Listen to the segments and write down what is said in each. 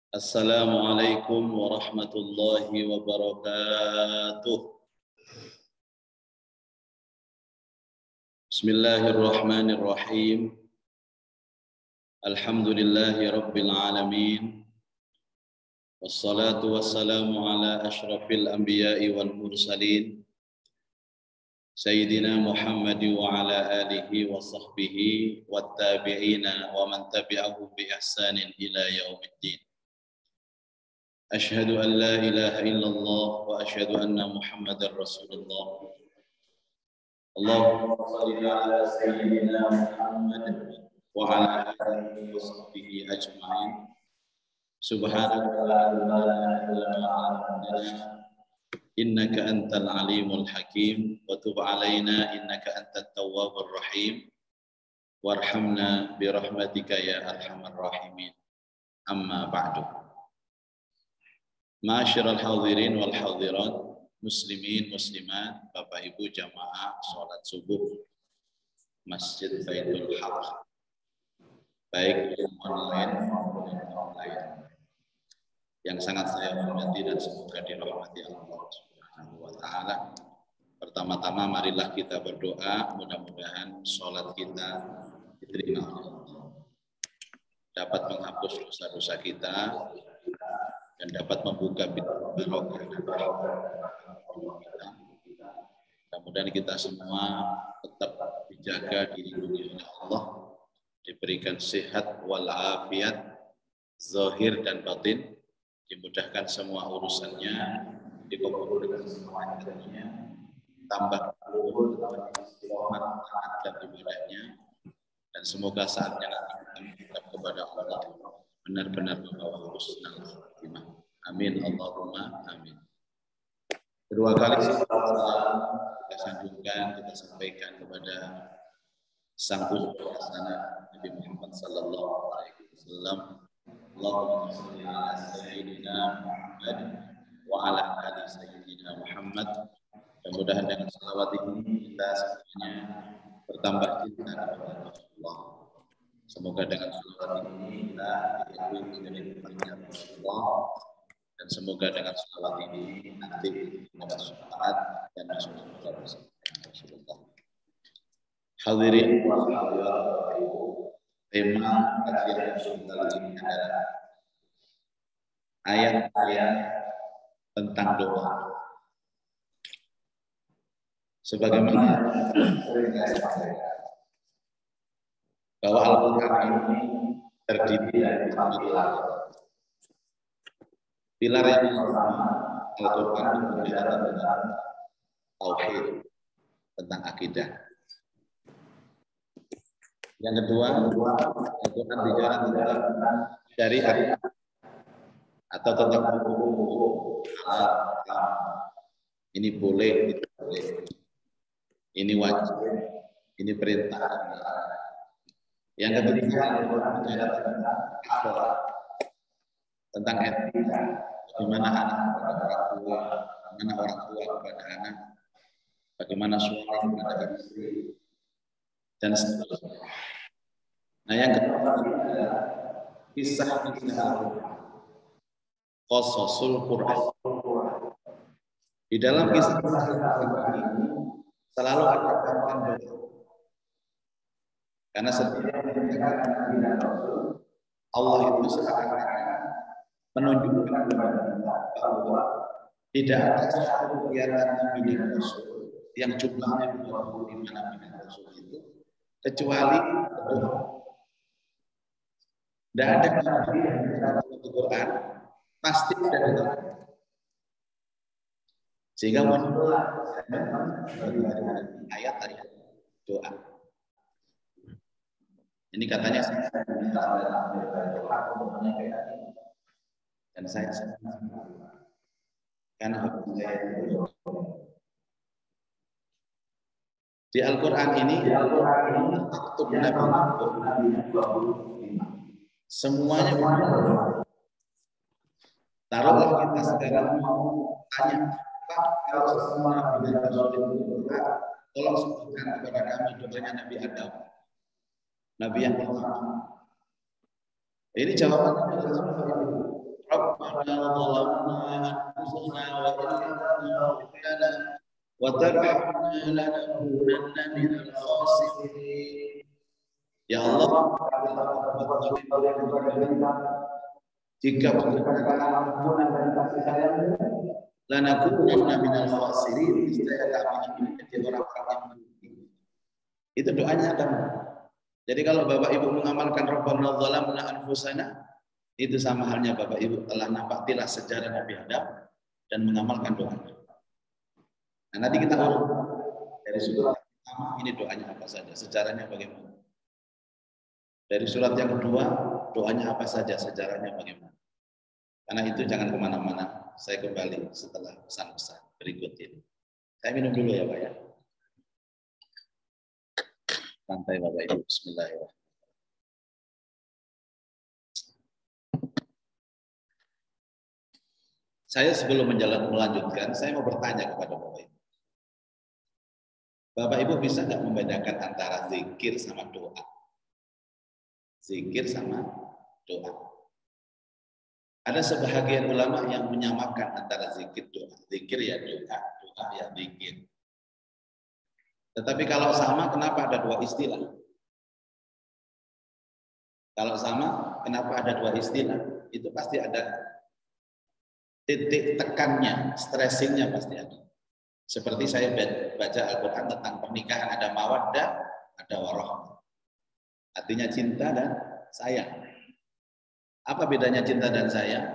Assalamualaikum warahmatullahi wabarakatuh. Bismillahirrahmanirrahim. Alhamdulillahi rabbil alamin. Wassalatu wassalamu ala ashrafil anbiya'i wal mursalin. Sayyidina Muhammad wa ala alihi wa sahbihi wa tabi'ina wa man tabi'ahu bi ihsanin ila yaumiddin. Asyhadu an la ilaha illallah wa asyhadu anna Muhammadar Rasulullah. Allahumma shalli ala sayyidina Muhammad wa ala alihi wa sahbihi ajma'in. Subhanaka la ilaha illa anta innaka antal alimul hakim wa tub alaina innaka antat tawwabur rahim warhamna bi rahmatika ya arhamar rahimin. Amma ba'du. Ma'asyiral hadirin wal hadirat, muslimin muslimat, Bapak Ibu jamaah salat subuh Masjid Baitul Haq, baik yang online maupun yang offline, yang sangat saya hormati dan semoga dirahmati Allah Subhanahu wa taala. Pertama-tama marilah kita berdoa, mudah-mudahan salat kita diterima oleh Allah, dapat menghapus dosa-dosa kita dan dapat membuka pintu barokah dan rahmat kita. Mudah-mudahan kita semua tetap dijaga, dilindungi oleh Allah, diberikan sehat walafiat zahir dan batin, dimudahkan semua urusannya, dikabulkan semua hajatnya, tambah umur, tambah istiqomah dan ibadahnya, dan semoga saatnya nanti kita kepada Allah benar-benar membawa husnul khatimah. Amin Allahumma amin. Kedua kali kita sanjungkan, kita sampaikan kepada sang uswah hasanah Nabi Muhammad sallallahu alaihi wasallam. Allahumma shalli ala sayyidina Muhammad wa ala ali sayyidina Muhammad. Mudah-mudahan dengan salawat ini kita semuanya bertambah cinta kepada Rasulullah. Semoga dengan salawat ini kita diakui menjadi umatnya Rasulullah, dan semoga dengan salawat ini nanti mendapat syafaat dan masuk surga bersama Rasulullah. Hadirin wa hadirat, tema kajian kali ini adalah ayat-ayat tentang doa. Sebagaimana sering saya sampaikan bahwa Al-Quran ini terdiri dari 4 pilar. Pilar yang pertama, Al-Quran berbicara tentang tauhid, tentang akidah. Yang kedua, Al-Quran bicara tentang syariat atau tentang hukum-hukum halal. Ini boleh, itu boleh. Ini wajib, ini perintah. Yang ketiga, Al-Quran bicara tentang akhlak, tentang etika, bagaimana anak kepada orang tua, bagaimana orang tua kepada anak, bagaimana suami kepada istri, dan seterusnya. Nah, yang keempat adalah kisah-kisah qasasul Quran. Di dalam kisah-kisah ini selalu ada kata doa. Karena setiap Allah itu seakan-akan menunjukkan kepada kita bahwa tidak ada satu kegiatan Nabi dan Rasul yang jumlahnya 25 Nabi dan Rasul itu kecuali doa. Tidak ada Nabi yang bicara tentang Quran pasti tidak ada doa. Sehingga muncul ayat-ayat doa. Ini katanya saya dan saya karena di Al-Quran ini semuanya taruhlah kita sekarang mau tanya, Pak, kalau semua Nabi dan Rasul itu berdoa, tolong sebutkan kepada kami doanya Nabi Adam, Nabi yang pertama. Ini jawabannya adalah seperti ini. Rabbana zalamna anfusana wa illam taghfir lana wa tarhamna lanakunanna minal khasirin. Ya Allah, jika bukan ampunan dan kasih sayang-Mu, lanakunanna minal khasirin, niscaya kami akan menjadi orang-orang yang merugi. Itu doanya Adam. Jadi kalau Bapak Ibu mengamalkan Rabbana zalamna anfusana, itu sama halnya Bapak Ibu telah napaktilah sejarah Nabi Adam dan mengamalkan doa. Nah, nanti kita urut dari surat yang pertama ini doanya apa saja, sejarahnya bagaimana. Dari surat yang kedua doanya apa saja, sejarahnya bagaimana. Karena itu jangan kemana-mana, saya kembali setelah pesan-pesan berikut ini. Saya minum dulu ya Pak ya. Santai Bapak Ibu, bismillahirrahmanirrahim. Saya sebelum melanjutkan, saya mau bertanya kepada Bapak Ibu. Bapak Ibu bisa nggak membedakan antara zikir sama doa? Zikir sama doa. Ada sebahagian ulama yang menyamakan antara zikir doa. Zikir ya doa, doa ya zikir. Tetapi kalau sama, kenapa ada dua istilah? Kalau sama, kenapa ada dua istilah? Itu pasti ada titik tekannya, stressingnya pasti ada. Seperti saya baca Al-Quran tentang pernikahan, ada mawaddah, ada warahmah. Artinya cinta dan sayang. Apa bedanya cinta dan sayang?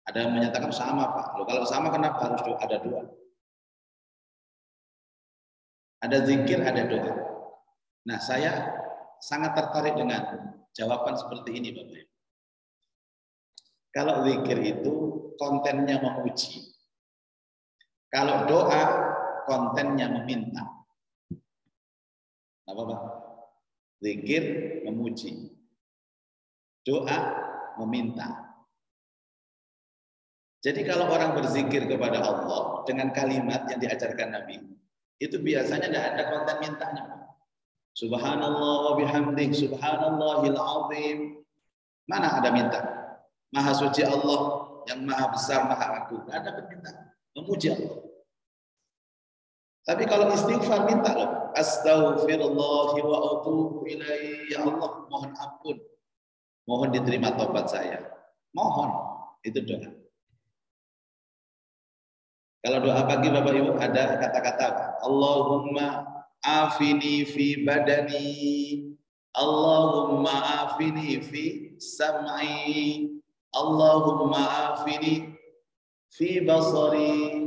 Ada yang menyatakan sama Pak. Loh, kalau sama kenapa harus ada dua? Ada zikir, ada doa. Nah, saya sangat tertarik dengan jawaban seperti ini, Bapak Ibu. Kalau zikir itu kontennya memuji. Kalau doa kontennya meminta. Apa Pak? Zikir memuji. Doa meminta. Jadi kalau orang berzikir kepada Allah dengan kalimat yang diajarkan Nabi, itu biasanya tidak ada konten mintanya. Subhanallah wa bihamdih, subhanallahil azim. Mana ada minta? Maha suci Allah yang maha besar, maha agung. Tidak ada permintaan. Memuji Allah. Tapi kalau istighfar minta loh. Astaghfirullah wa atubu ilaihi. Ya Allah, mohon ampun. Mohon diterima taubat saya. Mohon. Itu doa. Kalau doa pagi Bapak Ibu ada kata-kata Allahumma afini fi badani, Allahumma afini fi sam'i, Allahumma afini fi basari.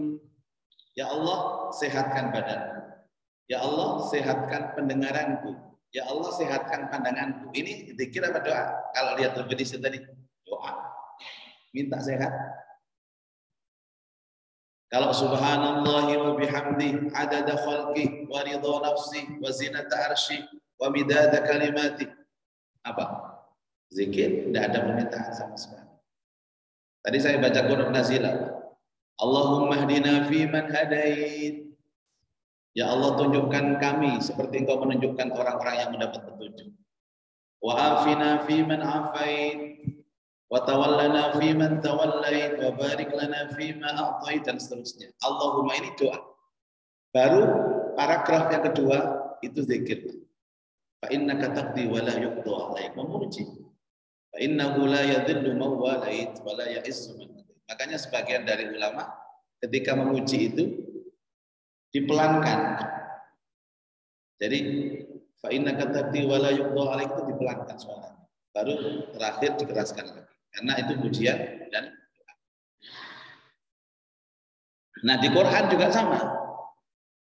Ya Allah, sehatkan badanku. Ya Allah, sehatkan pendengaranku. Ya Allah, sehatkan pandanganku. Ini zikir apa doa? Kalau lihat definisi tadi, doa. Minta sehat. Kalau subhanallahi wa bihamdi adada khalqi wa ridha nafsi wa zinata arsy wa midada kalimati. Apa? Zikir, tidak ada permintaan sama sekali. Tadi saya baca Quran nazilah. Allahumma hdina fi man hadait. Ya Allah, tunjukkan kami seperti Engkau menunjukkan orang-orang yang mendapat petunjuk. Wa afina fi man afait. Wa tawallana fi man tawallait wa barik lana fi ma a'tait, dan seterusnya. Allahumma ini doa. Baru paragraf yang kedua itu zikir. Fa innaka taqdi wa la yuqda 'alaik, memuji. Fa innahu la yadhillu man walait wa la ya'izzu man adait. Makanya sebagian dari ulama ketika memuji itu dipelankan. Jadi fa innaka taqdi wa la yuqda 'alaik itu dipelankan suaranya. Baru terakhir dikeraskan lagi. Karena itu pujian dan doa. Nah, di Quran juga sama.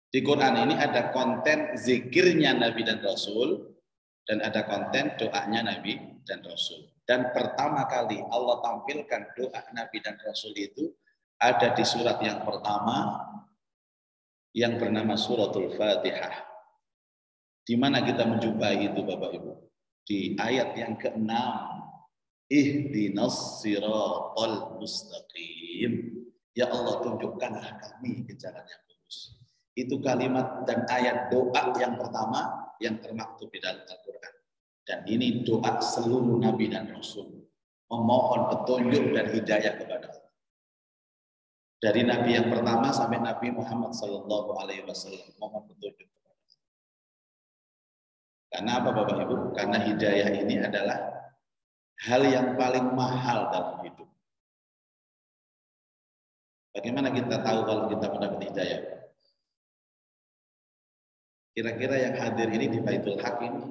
Di Quran ini ada konten zikirnya Nabi dan Rasul dan ada konten doanya Nabi dan Rasul. Dan pertama kali Allah tampilkan doa Nabi dan Rasul itu ada di surat yang pertama yang bernama Suratul Fatihah. Di mana kita menjumpai itu Bapak Ibu? Di ayat yang ke-6. Ihdinas siratal mustaqim. Ya Allah, tunjukkanlah kami ke jalan yang lurus. Itu kalimat dan ayat doa yang pertama yang termaktub di dalam Al-Quran. Dan ini doa seluruh Nabi dan Rasul. Memohon petunjuk dan hidayah kepada Allah. Dari Nabi yang pertama sampai Nabi Muhammad SAW mohon petunjuk kepada Allah. Karena apa Bapak Ibu? Karena hidayah ini adalah hal yang paling mahal dalam hidup. Bagaimana kita tahu kalau kita mendapat hidayah? Kira-kira yang hadir ini di Baitul Haq ini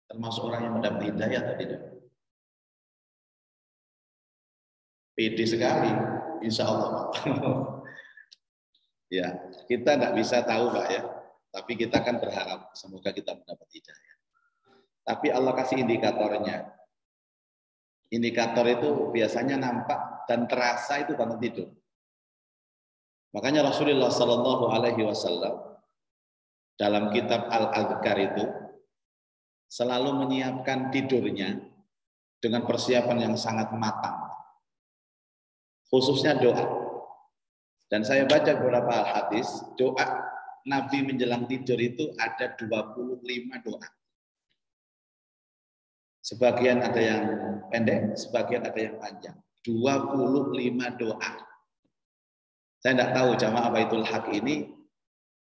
termasuk orang yang mendapat hidayah atau tidak? Pede sekali, insya Allah. Ya, kita nggak bisa tahu Pak ya, tapi kita kan berharap semoga kita mendapat hidayah. Tapi Allah kasih indikatornya. Indikator itu biasanya nampak dan terasa itu bangun tidur. Makanya Rasulullah Shallallahu Alaihi Wasallam dalam kitab Al-Adhkar itu selalu menyiapkan tidurnya dengan persiapan yang sangat matang, khususnya doa. Dan saya baca beberapa hadis, doa Nabi menjelang tidur itu ada 25 doa. Sebagian ada yang pendek, sebagian ada yang panjang. 25 doa. Saya tidak tahu jamaah Baitul Haq ini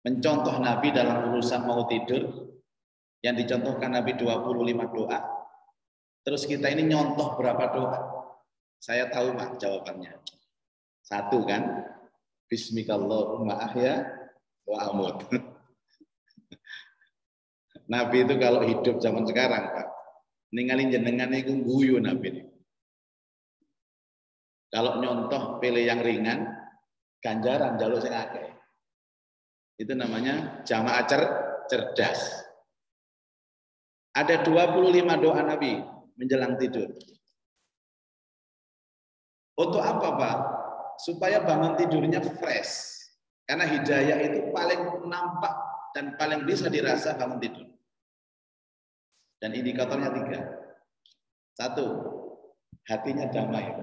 mencontoh Nabi dalam urusan mau tidur, yang dicontohkan Nabi 25 doa. Terus kita ini nyontoh berapa doa? Saya tahu Pak jawabannya. Satu kan, Bismikallahumma ahya wa amut. Nabi itu kalau hidup zaman sekarang Pak, ninggalin jenengan itu guyu Nabi ini. Kalau nyontoh pilih yang ringan, ganjaran jaluk sing akeh. Itu namanya jamaah cerdas. Ada 25 doa Nabi menjelang tidur. Untuk apa Pak? Supaya bangun tidurnya fresh. Karena hidayah itu paling nampak dan paling bisa dirasa bangun tidur. Dan indikatornya 3. 1, hatinya damai.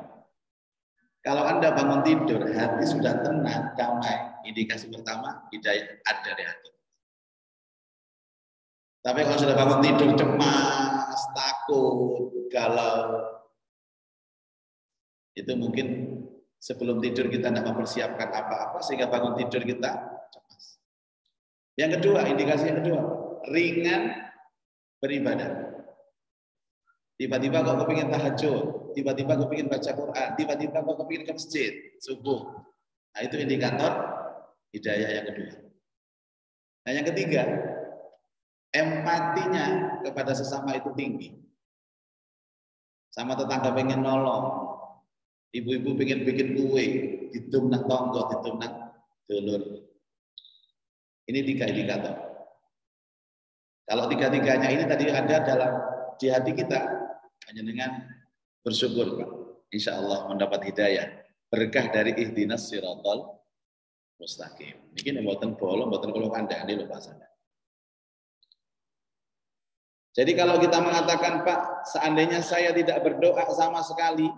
Kalau Anda bangun tidur, hati sudah tenang, damai. Indikasi pertama, hidayah ada di hati. Tapi kalau sudah bangun tidur cemas, takut, galau, itu mungkin sebelum tidur kita tidak mempersiapkan apa-apa sehingga bangun tidur kita cemas. Yang kedua, indikasi yang kedua, ringan beribadah. Tiba-tiba kok kepingin tahajud, tiba-tiba kok kepingin baca Quran, tiba-tiba kok kepingin ke masjid subuh. Nah itu indikator hidayah yang kedua. Nah yang ketiga, empatinya kepada sesama itu tinggi. Sama tetangga pengen nolong, ibu-ibu pengen bikin kue, ditumnah tonggo, ditumnah dulur. Ini 3 indikator. Kalau 3-tiganya ini tadi ada dalam di hati kita, hanya dengan bersyukur Pak. Insya Allah mendapat hidayah. Berkah dari ihdinas siratal mustaqim. Ini mboten bolong, mboten kula kandhani lho Pak. Jadi kalau kita mengatakan Pak, seandainya saya tidak berdoa sama sekali,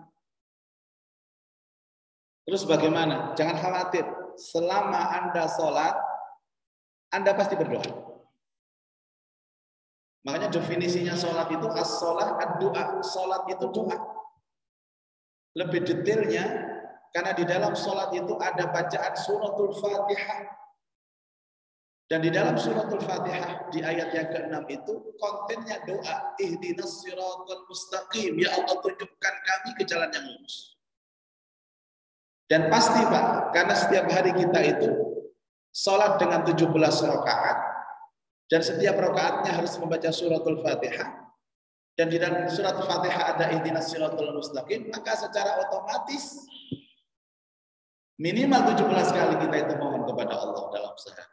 terus bagaimana? Jangan khawatir. Selama Anda sholat, Anda pasti berdoa. Makanya definisinya sholat itu as-sholat ad-doa. Sholat itu doa. Lebih detailnya, karena di dalam sholat itu ada bacaan suratul Fatihah. Dan di dalam suratul Fatihah di ayat yang ke-6 itu kontennya doa, ihdinas siratal mustaqim, ya Allah tunjukkan kami ke jalan yang lurus. Dan pasti Pak, karena setiap hari kita itu sholat dengan 17 rakaat dan setiap rakaatnya harus membaca suratul Fatihah. Dan di dalam suratul Fatihah ada ihdinas siratal mustaqim, maka secara otomatis minimal 17 kali kita itu mohon kepada Allah dalam sehari.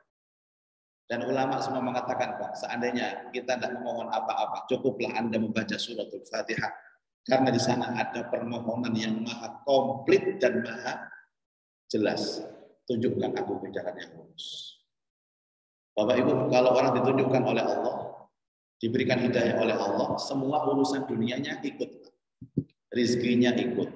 Dan ulama semua mengatakan Pak, seandainya kita tidak memohon apa-apa, cukuplah Anda membaca suratul Fatihah. Karena di sana ada permohonan yang maha komplit dan maha jelas. Tunjukkan aku ke jalan yang lurus. Bapak Ibu, kalau orang ditunjukkan oleh Allah, diberikan hidayah oleh Allah, semua urusan dunianya ikut. Rizkinya ikut.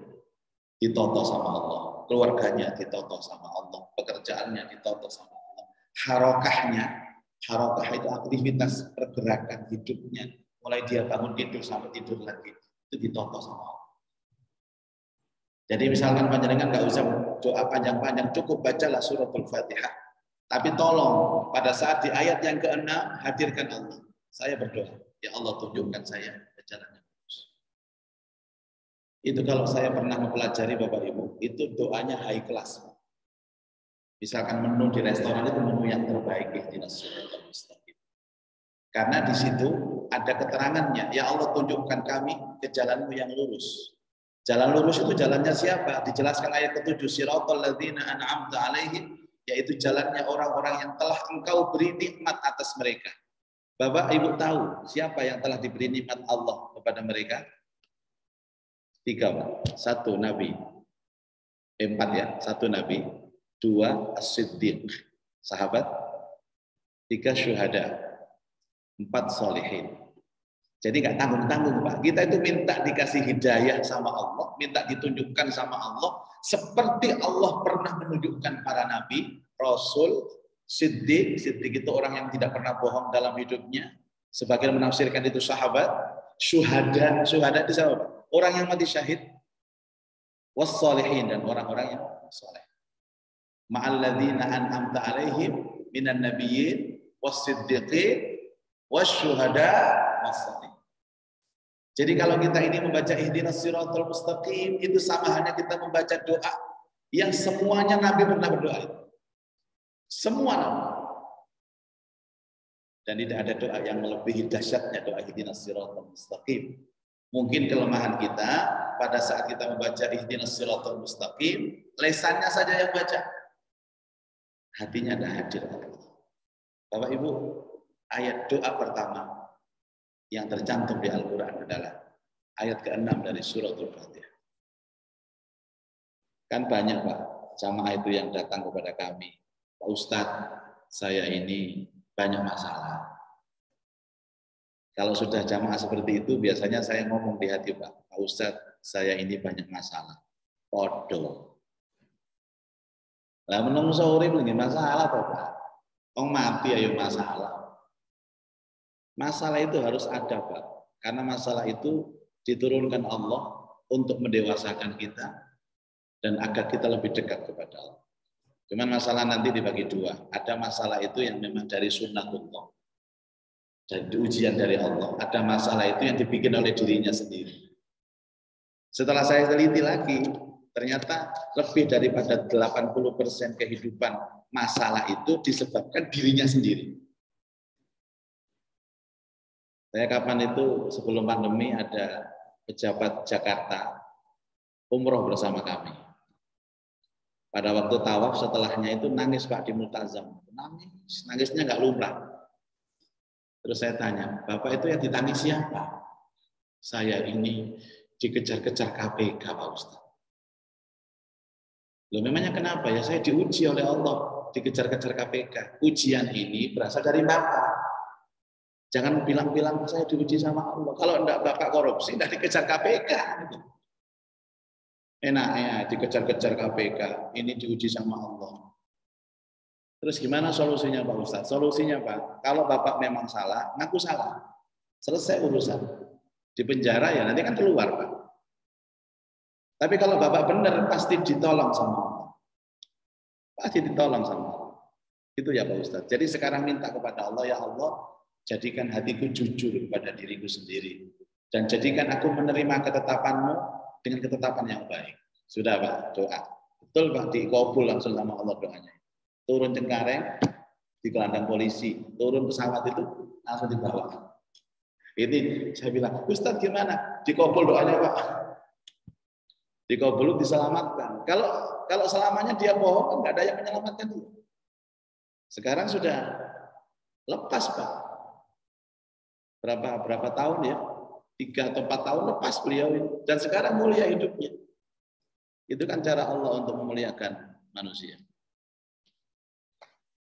Ditoto sama Allah. Keluarganya ditoto sama Allah. Pekerjaannya ditoto sama Allah. harokah itu aktivitas pergerakan hidupnya, mulai dia bangun tidur sampai tidur lagi, itu ditoto sama Allah. Jadi misalkan panjenengan nggak usah doa panjang-panjang, cukup bacalah suratul Fatihah. Tapi tolong pada saat di ayat yang ke-6 hadirkan Allah. Saya berdoa, ya Allah tunjukkan saya ke jalan yang lurus. Itu kalau saya pernah mempelajari Bapak Ibu, itu doanya high class. Misalkan menu di restoran itu menu yang terbaik, ihdinas siratal mustaqim. Karena di situ ada keterangannya, ya Allah tunjukkan kami ke jalanmu yang lurus. Jalan lurus itu jalannya siapa? Dijelaskan ayat ke-7, siratal ladzina an'amta alaihim, yaitu jalannya orang-orang yang telah engkau beri nikmat atas mereka. Bapak Ibu tahu siapa yang telah diberi nikmat Allah kepada mereka? 3, Pak. 1 Nabi. 4 ya, 1 Nabi. 2 As-Siddiq, sahabat. 3 syuhada. 4 solihin. Jadi nggak tanggung-tanggung Pak. Kita itu minta dikasih hidayah sama Allah, minta ditunjukkan sama Allah, seperti Allah pernah menunjukkan para nabi, rasul, siddiq. Siddiq itu orang yang tidak pernah bohong dalam hidupnya. Sebagian menafsirkan itu sahabat. Syuhada, syuhada itu siapa Pak? Orang yang mati syahid. Wassalihin, dan orang-orang yang soleh. Ma'alladzina an'amta alaihim minan nabiyyin wassiddiqin wasyuhada wassalihin. Jadi kalau kita ini membaca ihdinas siratal mustaqim, itu sama halnya kita membaca doa yang semuanya Nabi pernah berdoa itu. Semua Nabi. Dan tidak ada doa yang melebihi dahsyatnya doa ihdinas siratal mustaqim. Mungkin kelemahan kita pada saat kita membaca ihdinas siratal mustaqim, lesannya saja yang baca. Hatinya tidak hadir. Bapak Ibu, ayat doa pertama yang tercantum di Al-Quran adalah ayat ke-6 dari suratul Fatihah. Kan banyak Pak, jamaah itu yang datang kepada kami. Pak Ustadz, saya ini banyak masalah. Kalau sudah jamaah seperti itu, biasanya saya ngomong di hati Pak Ustadz, saya ini banyak masalah. Podo. Lah menungso urip lagi masalah Pak. Wong mati ayo masalah. Masalah itu harus ada Pak, karena masalah itu diturunkan Allah untuk mendewasakan kita dan agar kita lebih dekat kepada Allah. Cuman masalah nanti dibagi 2. Ada masalah itu yang memang dari sunnatullah, jadi ujian dari Allah. Ada masalah itu yang dibikin oleh dirinya sendiri. Setelah saya teliti lagi, ternyata lebih daripada 80% kehidupan masalah itu disebabkan dirinya sendiri. Saya kapan itu sebelum pandemi ada pejabat Jakarta umroh bersama kami. Pada waktu tawaf setelahnya itu nangis Pak di Multazam. Nangisnya nggak lumrah. Terus saya tanya, Bapak itu yang ditangis siapa? Saya ini dikejar-kejar KPK Pak Ustaz. Loh memangnya kenapa ya? Saya diuji oleh Allah, dikejar-kejar KPK. Ujian ini berasal dari Bapak. Jangan bilang-bilang saya diuji sama Allah. Kalau enggak Bapak korupsi, enggak dikejar KPK. Enaknya dikejar-kejar KPK, ini diuji sama Allah. Terus gimana solusinya Pak Ustadz? Solusinya Pak, kalau Bapak memang salah, ngaku salah. Selesai urusan. Di penjara ya nanti kan keluar Pak. Tapi kalau Bapak benar, pasti ditolong sama Allah. Pasti ditolong sama Allah. Itu ya Pak Ustadz. Jadi sekarang minta kepada Allah, ya Allah, jadikan hatiku jujur kepada diriku sendiri. Dan jadikan aku menerima ketetapanmu dengan ketetapan yang baik. Sudah Pak, doa. Betul Pak, dikabul langsung sama Allah doanya. Turun Cengkareng, di gelandang polisi. Turun pesawat itu, langsung dibawa. Ini saya bilang, Ustadz gimana? Dikabul doanya Pak. Dikabul, diselamatkan. Kalau selamanya dia bohong, nggak ada yang menyelamatkan dia. Sekarang sudah lepas Pak. Berapa tahun ya? 3 atau 4 tahun lepas beliau ini. Dan sekarang mulia hidupnya. Itu kan cara Allah untuk memuliakan manusia.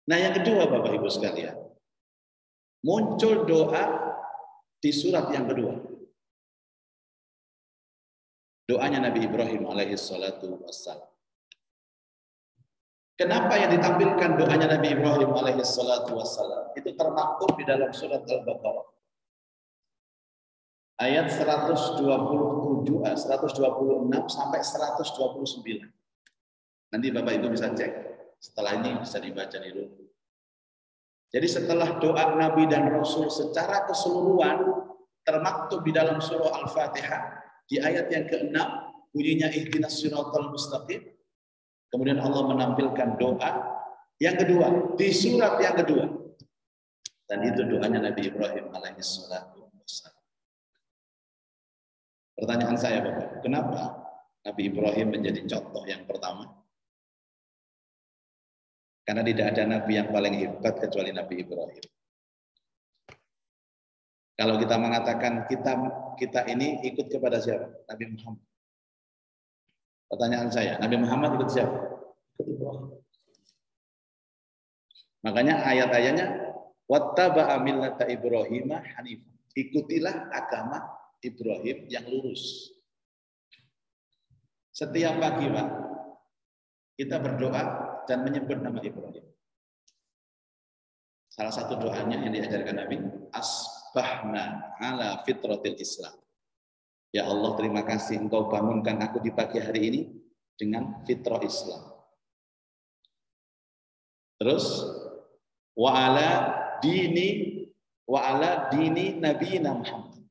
Nah yang kedua Bapak Ibu sekalian. Muncul doa di surat yang kedua. Doanya Nabi Ibrahim alaihi salatu wassalam. Kenapa yang ditampilkan doanya Nabi Ibrahim alaihi salatu wassalam itu termaktub di dalam surat Al-Baqarah ayat 127, 126 sampai 129. Nanti Bapak Ibu bisa cek. Setelah ini bisa dibaca di rumah. Jadi setelah doa Nabi dan Rasul secara keseluruhan termaktub di dalam surah Al-Fatihah di ayat yang ke-6 bunyinya ihdinas siratal mustaqim. Kemudian Allah menampilkan doa yang kedua di surat yang kedua. Dan itu doanya Nabi Ibrahim alaihi salatu wassalam. Pertanyaan saya Bapak, kenapa Nabi Ibrahim menjadi contoh yang pertama? Karena tidak ada nabi yang paling hebat kecuali Nabi Ibrahim. Kalau kita mengatakan kita ini ikut kepada siapa? Nabi Muhammad. Pertanyaan saya, Nabi Muhammad ikut siapa? Ikut Ibrahim. Makanya ayat-ayatnya wattaba'a millata Ibrahim hanifan. Ikutilah agama Ibrahim yang lurus. Setiap pagi, Pak, kita berdoa dan menyebut nama Ibrahim. Salah satu doanya yang diajarkan Nabi, asbahna ala fitratil Islam. Ya Allah, terima kasih Engkau bangunkan aku di pagi hari ini dengan fitrah Islam. Terus wa ala dini nabiyina Muhammad.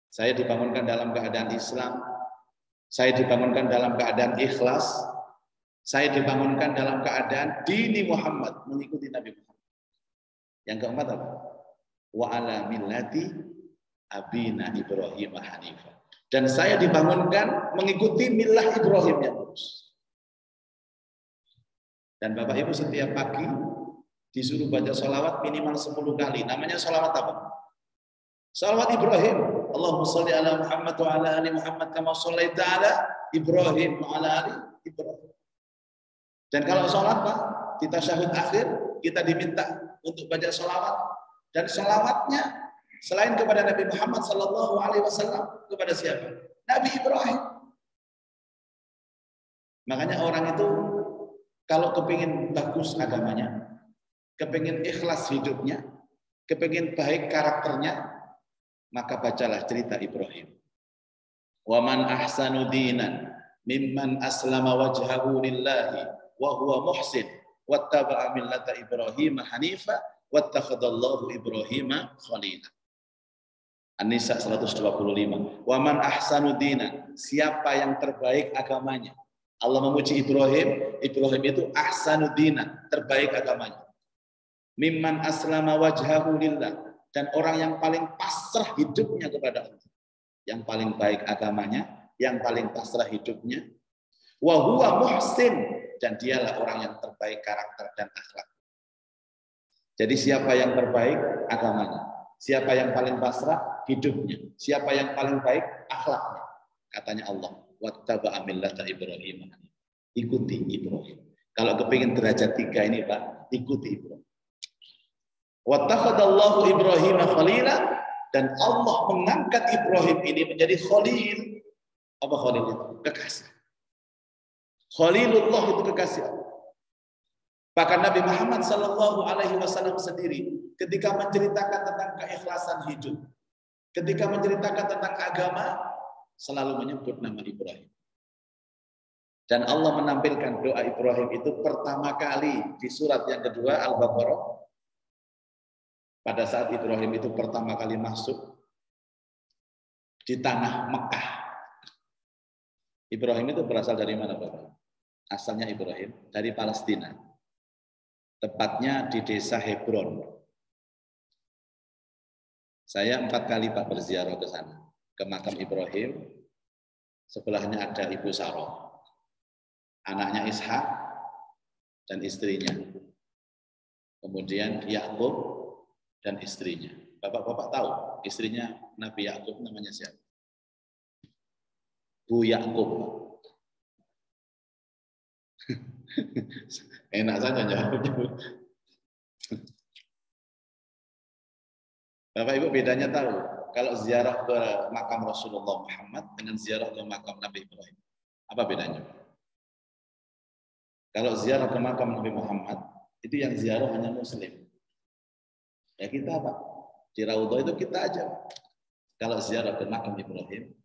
Saya dibangunkan dalam keadaan Islam. Saya dibangunkan dalam keadaan ikhlas. Saya dibangunkan dalam keadaan dini Muhammad, mengikuti Nabi Muhammad. Yang keempat apa? Wa ala millati abina Ibrahim hanifah. Dan saya dibangunkan mengikuti milah Ibrahim yang lurus. Dan Bapak Ibu setiap pagi disuruh baca sholawat minimal 10 kali. Namanya sholawat apa? Sholawat Ibrahim. Allahumma sholli ala Muhammad wa ala ali Muhammad kama shallaita ala Ibrahim wa ala ali Ibrahim. Dan kalau sholat Pak, di tasyahud akhir kita diminta untuk baca sholawat. Dan sholawatnya selain kepada Nabi Muhammad SAW kepada siapa? Nabi Ibrahim. Makanya orang itu kalau kepingin bagus agamanya, kepingin ikhlas hidupnya, kepingin baik karakternya, maka bacalah cerita Ibrahim. Wa man ahsanu dinan mimman aslama wajhahu lillahi wa huwa muhsin wattaba'a millata Ibrahim hanifa wattakhadallahu Ibrahim khalila. An-Nisa 125. Wa man ahsanu dinan, siapa yang terbaik agamanya. Allah memuji Ibrahim, Ibrahim itu ahsanu dinan, terbaik agamanya. Mimman aslama wajhahu lillah, dan orang yang paling pasrah hidupnya kepada Allah. Yang paling baik agamanya, yang paling pasrah hidupnya. Wa huwa muhsin, dan dialah orang yang terbaik karakter dan akhlak. Jadi siapa yang terbaik agamanya, siapa yang paling pasrah hidupnya, siapa yang paling baik akhlaknya. Katanya Allah, wattaba'a millata Ibrahim. Ikuti Ibrahim. Kalau kepingin derajat 3 ini Pak, ikuti Ibrahim. Wattakhadallahu Ibrahim khalila, dan Allah mengangkat Ibrahim ini menjadi khalil. Apa khalil itu? Kekasih. Khalilullah itu kekasih Allah. Bahkan Nabi Muhammad SAW sendiri ketika menceritakan tentang keikhlasan hidup, ketika menceritakan tentang agama, selalu menyebut nama Ibrahim. Dan Allah menampilkan doa Ibrahim itu pertama kali di surat yang kedua Al-Baqarah. Pada saat Ibrahim itu pertama kali masuk di tanah Mekah. Ibrahim itu berasal dari mana Bapak? Asalnya Ibrahim dari Palestina. Tepatnya di desa Hebron. Saya 4 kali Pak berziarah ke sana. Ke makam Ibrahim. Sebelahnya ada Ibu Sarah. Anaknya Ishak dan istrinya. Kemudian Yakub dan istrinya. Bapak-bapak tahu istrinya Nabi Yakub namanya siapa? Bu Yakub. Enak saja jawabnya. Bapak Ibu bedanya tahu kalau ziarah ke makam Rasulullah Muhammad dengan ziarah ke makam Nabi Ibrahim. Apa bedanya? Kalau ziarah ke makam Nabi Muhammad, itu yang ziarah hanya Muslim. Ya kita apa? Di Raudhah itu kita aja. Kalau ziarah ke makam Ibrahim,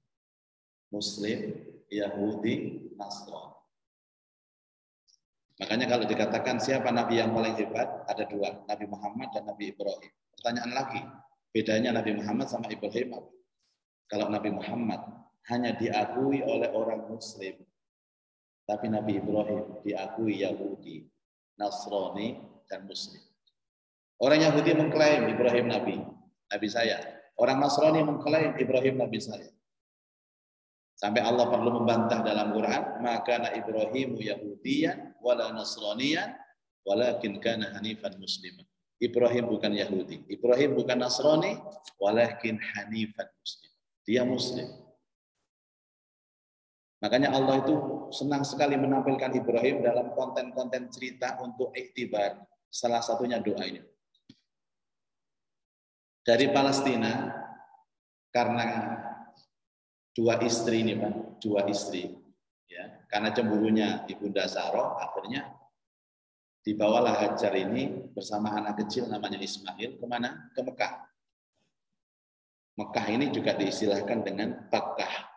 Muslim, Yahudi, Nasrani. Makanya kalau dikatakan siapa Nabi yang paling hebat, ada dua, Nabi Muhammad dan Nabi Ibrahim. Pertanyaan lagi, bedanya Nabi Muhammad sama Ibrahim apa? Kalau Nabi Muhammad hanya diakui oleh orang Muslim, tapi Nabi Ibrahim diakui Yahudi, Nasrani, dan Muslim. Orang Yahudi mengklaim Ibrahim Nabi saya. Orang Nasrani mengklaim Ibrahim Nabi saya. Sampai Allah perlu membantah dalam Quran, maka Ibrahimu Yahudiyan wala Nasraniyan walakin kana hanifan musliman. Ibrahim bukan Yahudi, Ibrahim bukan Nasrani, walakin hanifan muslim. Dia Muslim. Makanya Allah itu senang sekali menampilkan Ibrahim dalam konten-konten cerita untuk iktibar. Salah satunya doa ini. Dari Palestina, karena dua istri ini Pak, dua istri. Ya, karena cemburunya Ibunda Sarah, akhirnya dibawalah Hajar ini bersama anak kecil namanya Ismail kemana? Ke Mekah. Mekah ini juga diistilahkan dengan Bakkah.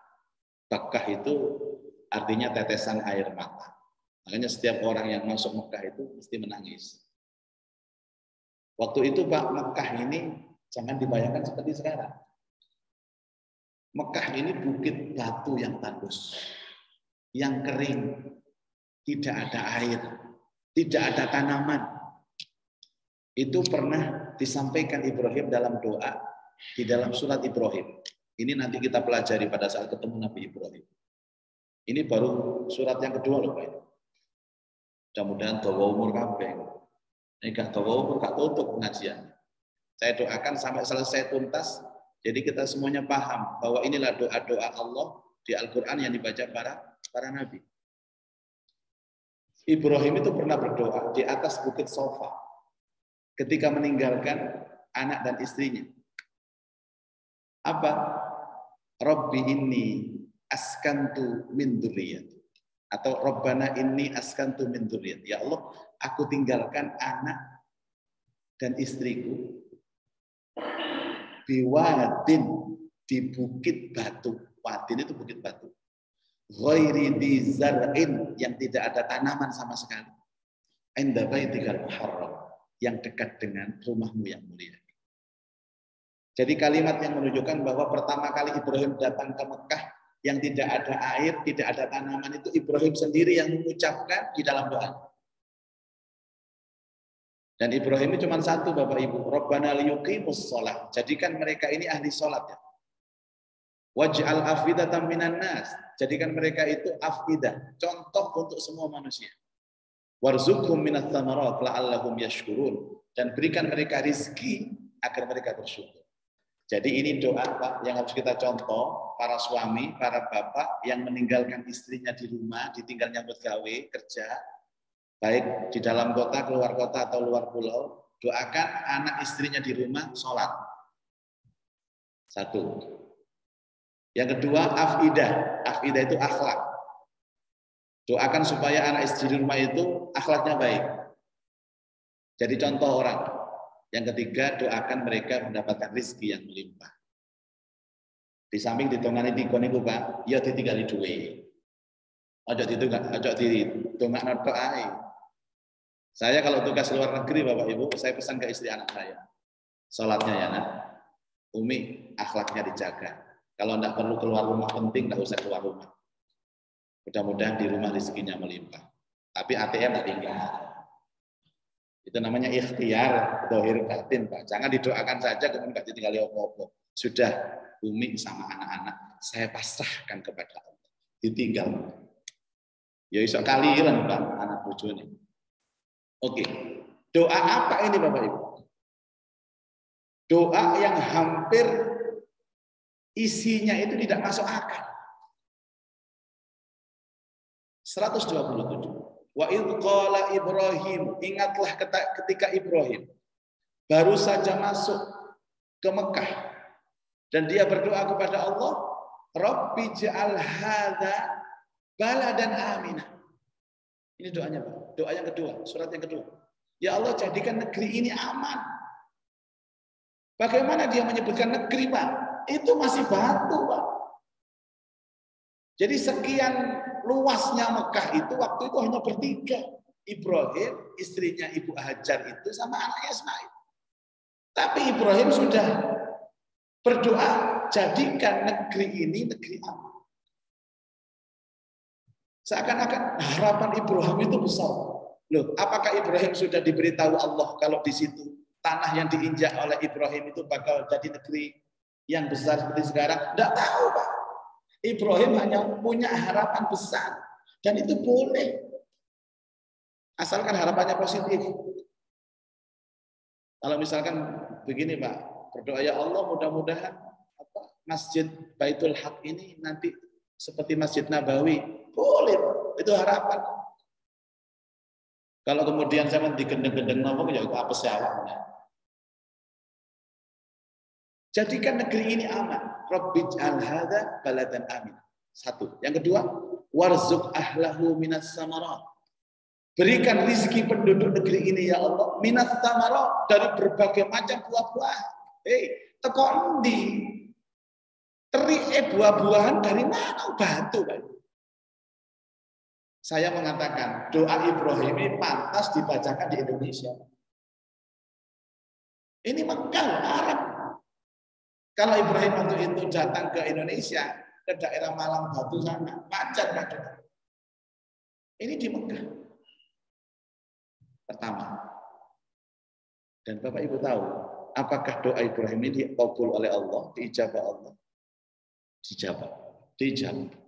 Bakkah itu artinya tetesan air mata. Makanya setiap orang yang masuk Mekah itu mesti menangis. Waktu itu Pak, Mekah ini jangan dibayangkan seperti sekarang. Mekah ini bukit batu yang tandus, yang kering, tidak ada air, tidak ada tanaman. Itu pernah disampaikan Ibrahim dalam doa di dalam surat Ibrahim. Ini nanti kita pelajari pada saat ketemu Nabi Ibrahim. Ini baru surat yang kedua loh Pak. Mudah-mudahan dawa umur kabeh. Ini gak dawa umur, gak tutup pengajian. Saya doakan sampai selesai tuntas. Jadi kita semuanya paham bahwa inilah doa-doa Allah di Al-Quran yang dibaca para nabi. Ibrahim itu pernah berdoa di atas bukit Sofa ketika meninggalkan anak dan istrinya. Apa? Rabbi inni askantu min dzurriyyati. Atau Rabbana inni askantu min dzurriyyati. Ya Allah, aku tinggalkan anak dan istriku biwadin, di bukit batu. Wadin itu bukit batu. Ghairi di zar'in, yang tidak ada tanaman sama sekali. Inda baitikal muharram, yang dekat dengan rumahmu yang mulia. Jadi kalimat yang menunjukkan bahwa pertama kali Ibrahim datang ke Mekah yang tidak ada air, tidak ada tanaman, itu Ibrahim sendiri yang mengucapkan di dalam doa. Dan Ibrahim ini cuma satu Bapak Ibu, Rabbana liyuqimus shalah. Jadikan mereka ini ahli salat ya. Waj'al afidatan minan nas. Jadikan mereka itu afidah, contoh untuk semua manusia. Warzuqhum minats tsamarat la'allahum yashkurun. Dan berikan mereka rezeki agar mereka bersyukur. Jadi ini doa Pak yang harus kita contoh, para suami, para bapak yang meninggalkan istrinya di rumah, ditinggal nyambut gawe, kerja, baik di dalam kota, keluar kota, atau luar pulau, doakan anak istrinya di rumah sholat. Satu. Yang kedua, afidah. Afidah itu akhlak. Doakan supaya anak istri di rumah itu akhlaknya baik. Jadi contoh orang. Yang ketiga, doakan mereka mendapatkan rezeki yang melimpah. Di samping ditongani dikon iku Pak, ya ditinggali duwe. Ojo ditongakno tok ae. Saya kalau tugas luar negeri Bapak Ibu, saya pesan ke istri anak saya. Salatnya ya nak, Umi akhlaknya dijaga. Kalau enggak perlu keluar rumah penting, enggak usah keluar rumah. Mudah-mudahan di rumah rezekinya melimpah. Tapi ATM enggak tinggal. Itu namanya ikhtiar dohir batin Pak. Jangan didoakan saja kemudian enggak ditinggali opo-opo. Sudah Umi sama anak-anak saya pasrahkan kepada Allah. Ditinggal. Ya iso kaliran Pak anak bojone. Oke. Doa apa ini Bapak Ibu? Doa yang hampir isinya itu tidak masuk akal. 127. Wa idh qala Ibrahim, ingatlah ketika Ibrahim baru saja masuk ke Mekah dan dia berdoa kepada Allah, Rabbi ja'al hadza baladan aminah. Ini doanya, Pak. Doa yang kedua, surat yang kedua. Ya Allah, jadikan negeri ini aman. Bagaimana dia menyebutkan negeri, Pak? Itu masih batu, Pak. Jadi sekian luasnya Mekah itu waktu itu hanya bertiga. Ibrahim, istrinya Ibu Hajar itu sama anaknya Ismail. Tapi Ibrahim sudah berdoa, jadikan negeri ini negeri aman. Seakan-akan harapan Ibrahim itu besar. Loh, apakah Ibrahim sudah diberitahu Allah kalau di situ tanah yang diinjak oleh Ibrahim itu bakal jadi negeri yang besar seperti sekarang? Tidak tahu, Pak. Ibrahim hanya punya harapan besar. Dan itu boleh. Asalkan harapannya positif. Kalau misalkan begini, Pak, berdoa ya Allah mudah-mudahan Masjid Baitul Haq ini nanti seperti Masjid Nabawi. Boleh, Pak. Itu harapan. Kalau kemudian saya digendeng-gendeng ngomong, ya apa sih awalnya? Jadikan negeri ini aman. Rabbij'al hadza baladan amin. Satu. Yang kedua, warzuq ahlahu minas samarat. Berikan rizki penduduk negeri ini ya Allah minas samarat, dari berbagai macam buah-buahan. Teko endi? Terike buah-buahan dari mana? Batu, Pak. Saya mengatakan doa Ibrahim ini pantas dibacakan di Indonesia. Ini Mekah, Arab. Kalau Ibrahim waktu itu datang ke Indonesia, ke daerah Malang Batu sana, wajar Pak. Ini di Mekah. Pertama. Dan Bapak Ibu tahu, apakah doa Ibrahim ini dikabul oleh Allah, diijabah Allah? Dijabah. Dijabah.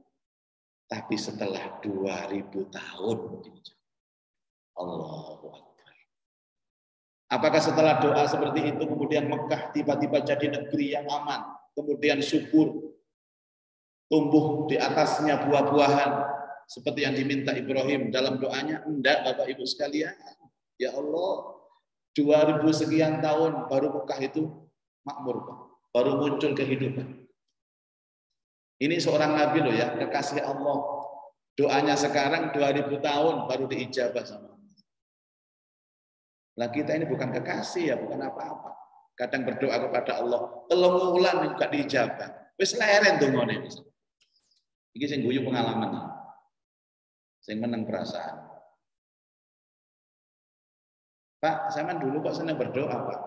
Tapi setelah 2000 tahun dijabah. Allahu Akbar. Apakah setelah doa seperti itu kemudian Mekah tiba-tiba jadi negeri yang aman, kemudian subur, tumbuh di atasnya buah-buahan seperti yang diminta Ibrahim dalam doanya? Enggak, Bapak Ibu sekalian. Ya Allah, 2000 sekian tahun baru Mekah itu makmur, Pak. Baru muncul kehidupan. Ini seorang nabi loh ya, kekasih Allah. Doanya sekarang 2000 tahun baru diijabah sama Allah. Lah kita ini bukan kekasih ya, bukan apa-apa. Kadang berdoa kepada Allah, telung wulan juga diijabah. Wis leren dongane wis. Iki sing guyu pengalaman. Sing menang perasaan. Pak, sama dulu kok senang berdoa, Pak.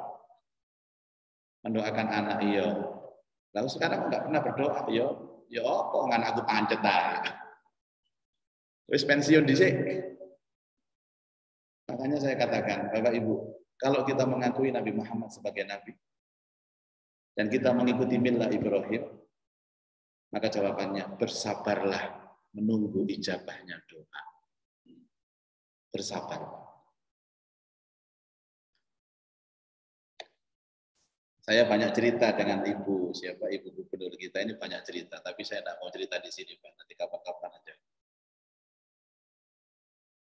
Mendoakan anak iya. Lalu sekarang enggak pernah berdoa, iya. Ya apa ngan aku pancet ae. Wis pensiun dhisik. Makanya saya katakan, Bapak Ibu, kalau kita mengakui Nabi Muhammad sebagai nabi dan kita mengikuti millah Ibrahim, maka jawabannya bersabarlah menunggu ijabahnya doa. Bersabar. Saya banyak cerita dengan ibu, siapa ibu gubernur kita ini banyak cerita, tapi saya tidak mau cerita di sini, Pak. Nanti kapan-kapan aja.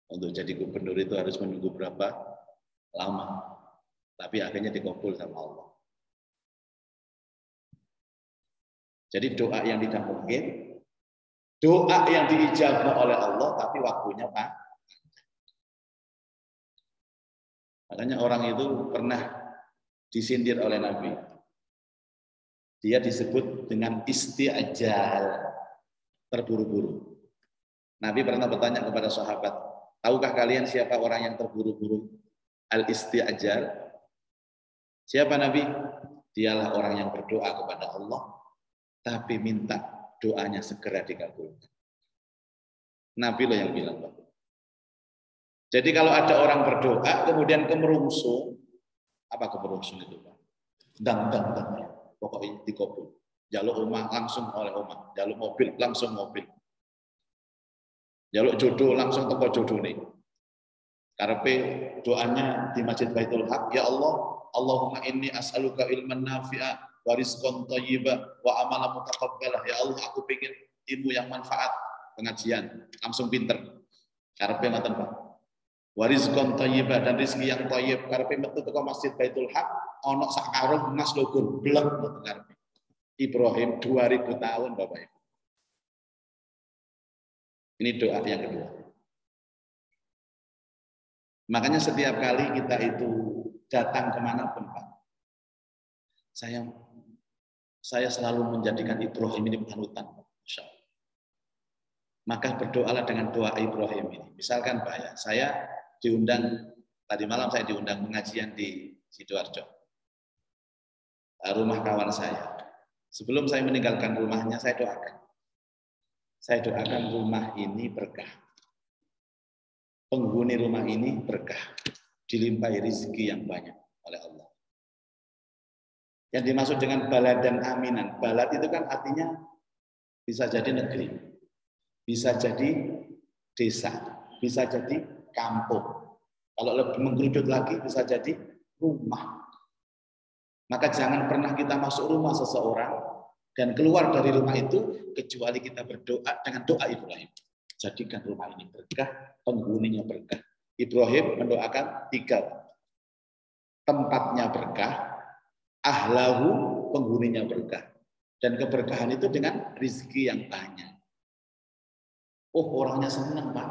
Untuk jadi gubernur itu harus menunggu berapa lama, tapi akhirnya dikabul sama Allah. Jadi doa yang tidak mungkin, doa yang diijabah oleh Allah, tapi waktunya Pak. Makanya orang itu pernah disindir oleh Nabi. Dia disebut dengan isti'ajal, terburu-buru. Nabi pernah bertanya kepada sahabat, tahukah kalian siapa orang yang terburu-buru? Al-isti'ajal. Siapa Nabi? Dialah orang yang berdoa kepada Allah, tapi minta doanya segera dikabulkan. Nabi loh yang bilang, Pak. Jadi kalau ada orang berdoa, kemudian kemerungsung, apa kemerungsung itu, Pak? Dang, pokoknya dikabul. Jaluk omah langsung oleh omah, jaluk mobil langsung mobil. Jaluk jodoh langsung teko jodoh nih. Karepe doanya di Masjid Baitul Haq, ya Allah, Allahumma inni as'aluka ilman nafi'a wa rizqan thayyiba wa amalan mutaqabbalah. Ya Allah, aku pengen ilmu yang manfaat, pengajian, langsung pinter. Karepe ngoten, Pak. Wa rizqan thayyiba, dan rezeki yang thayyib. Karepe metu teko Masjid Baitul Haq, ana sak karung emas logon blek ngoten karepe. Ibrahim 2000 tahun, Bapak Ibu. Ini doa yang kedua. Makanya setiap kali kita itu datang kemanapun, Pak, saya selalu menjadikan Ibrahim ini panutan. Masya Allah. Maka berdoalah dengan doa Ibrahim ini. Misalkan Pak ya, saya diundang, tadi malam saya diundang pengajian di Sidoarjo. Rumah kawan saya. Sebelum saya meninggalkan rumahnya, saya doakan. Saya doakan rumah ini berkah. Penghuni rumah ini berkah. Dilimpahi rezeki yang banyak oleh Allah. Yang dimaksud dengan balad dan aminan. Balad itu kan artinya bisa jadi negeri, bisa jadi desa, bisa jadi kampung. Kalau lebih mengkerucut lagi bisa jadi rumah. Maka jangan pernah kita masuk rumah seseorang dan keluar dari rumah itu kecuali kita berdoa dengan doa Ibrahim. Jadikan rumah ini berkah, penghuninya berkah. Ibrahim mendoakan 3. Tempatnya berkah, ahlahu, penghuninya berkah. Dan keberkahan itu dengan rezeki yang banyak. Oh, orangnya senang, Pak.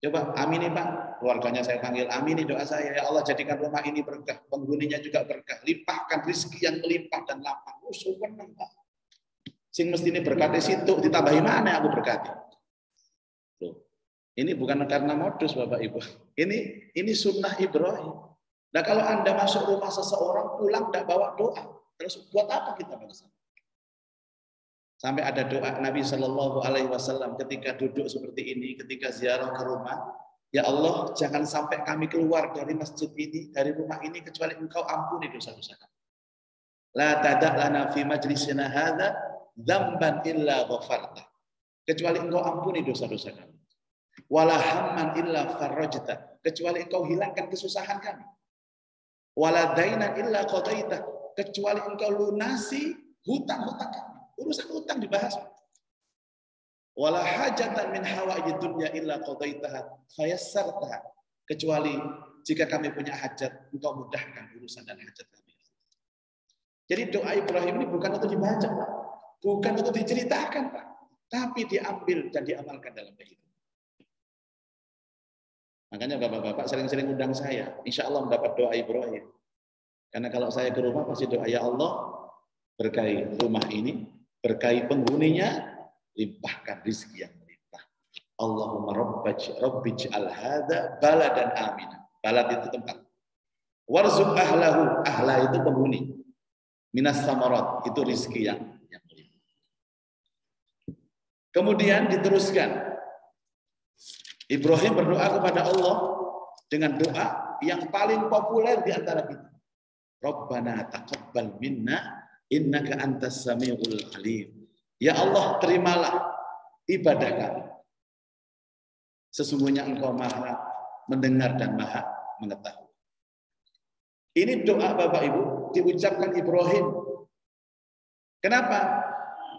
Coba amini, Pak. Keluarganya saya panggil, amini doa saya. Ya Allah, jadikan rumah ini berkah. Penghuninya juga berkah. Limpahkan rezeki yang melimpah dan lapang. Oh, senang, Pak. Sing mesti ini berkati situ, ditambahi mana aku berkati. Loh, ini bukan karena modus, Bapak Ibu. Ini sunnah Ibrahim. Nah, kalau Anda masuk rumah seseorang, pulang tidak bawa doa, terus buat apa kita bangsa? Sampai ada doa Nabi Shallallahu Alaihi Wasallam ketika duduk seperti ini, ketika ziarah ke rumah, ya Allah, jangan sampai kami keluar dari masjid ini, dari rumah ini, kecuali Engkau ampuni dosa-dosa kami. La tadak lana fi majlisina hadza dzamban illa ghafarta. Kecuali Engkau ampuni dosa-dosa kami. Wala hamman illa farajta. Kecuali Engkau hilangkan kesusahan kami. Wala dainan illa qadaita. Kecuali Engkau lunasi hutang-hutang kami. Urusan hutang dibahas. Wala hajatan min hawaijid dunya illa qadaitaha fayassartaha. Kecuali jika kami punya hajat, Engkau mudahkan urusan dan hajat kami. Jadi doa Ibrahim ini bukan untuk dibaca, Pak. Bukan untuk diceritakan, Pak. Tapi diambil dan diamalkan dalam kehidupan. Makanya bapak-bapak sering-sering undang saya. Insya Allah mendapat doa Ibrahim. Karena kalau saya ke rumah pasti doa, ya Allah, berkahi rumah ini, berkahi penghuninya, limpahkan rezeki yang melimpah. Allahumma rabbij'al hadza baladan aminan. Balad itu tempat. Warzuq ahlahu, ahla itu penghuni. Minas samarat, itu rezeki yang melimpah. Kemudian diteruskan. Ibrahim berdoa kepada Allah dengan doa yang paling populer di antara kita. Rabbana taqabbal minna innaka antas samiul alim. Ya Allah, terimalah ibadah kami. Sesungguhnya Engkau Maha mendengar dan Maha mengetahui. Ini doa Bapak Ibu diucapkan Ibrahim. Kenapa?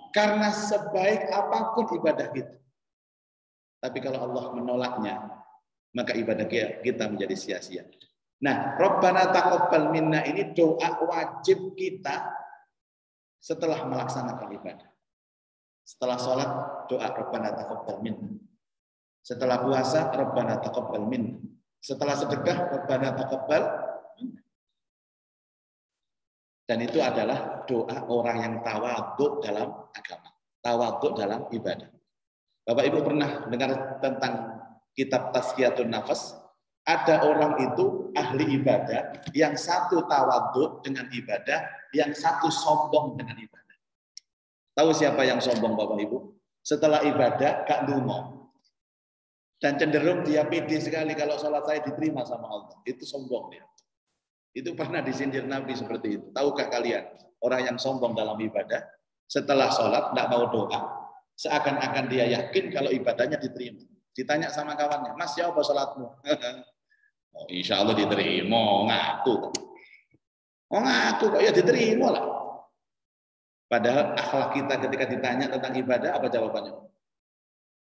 Karena sebaik apapun ibadah kita, tapi kalau Allah menolaknya, maka ibadah kita menjadi sia-sia. Nah, Rabbana taqabbal minna ini doa wajib kita setelah melaksanakan ibadah. Setelah sholat, doa Rabbana taqabbal minna. Setelah puasa, Rabbana taqabbal minna. Setelah sedekah, Rabbana taqabbal minna. Dan itu adalah doa orang yang tawadhu dalam agama, tawadhu dalam ibadah. Bapak Ibu pernah dengar tentang kitab Tazkiyatun Nafas? Ada orang itu ahli ibadah, yang satu tawadhu dengan ibadah, yang satu sombong dengan ibadah. Tahu siapa yang sombong Bapak Ibu? Setelah ibadah gak dungo. Dan cenderung dia pede sekali kalau sholat saya diterima sama Allah. Itu sombong dia. Itu pernah disindir Nabi seperti itu. Tahukah kalian orang yang sombong dalam ibadah, setelah sholat tidak mau doa, seakan-akan dia yakin kalau ibadahnya diterima. Ditanya sama kawannya, Mas, ya apa sholatmu? Oh, insya Allah diterima, ngaku. Oh, ngaku kok ya diterima lah. Padahal akhlak kita ketika ditanya tentang ibadah, apa jawabannya?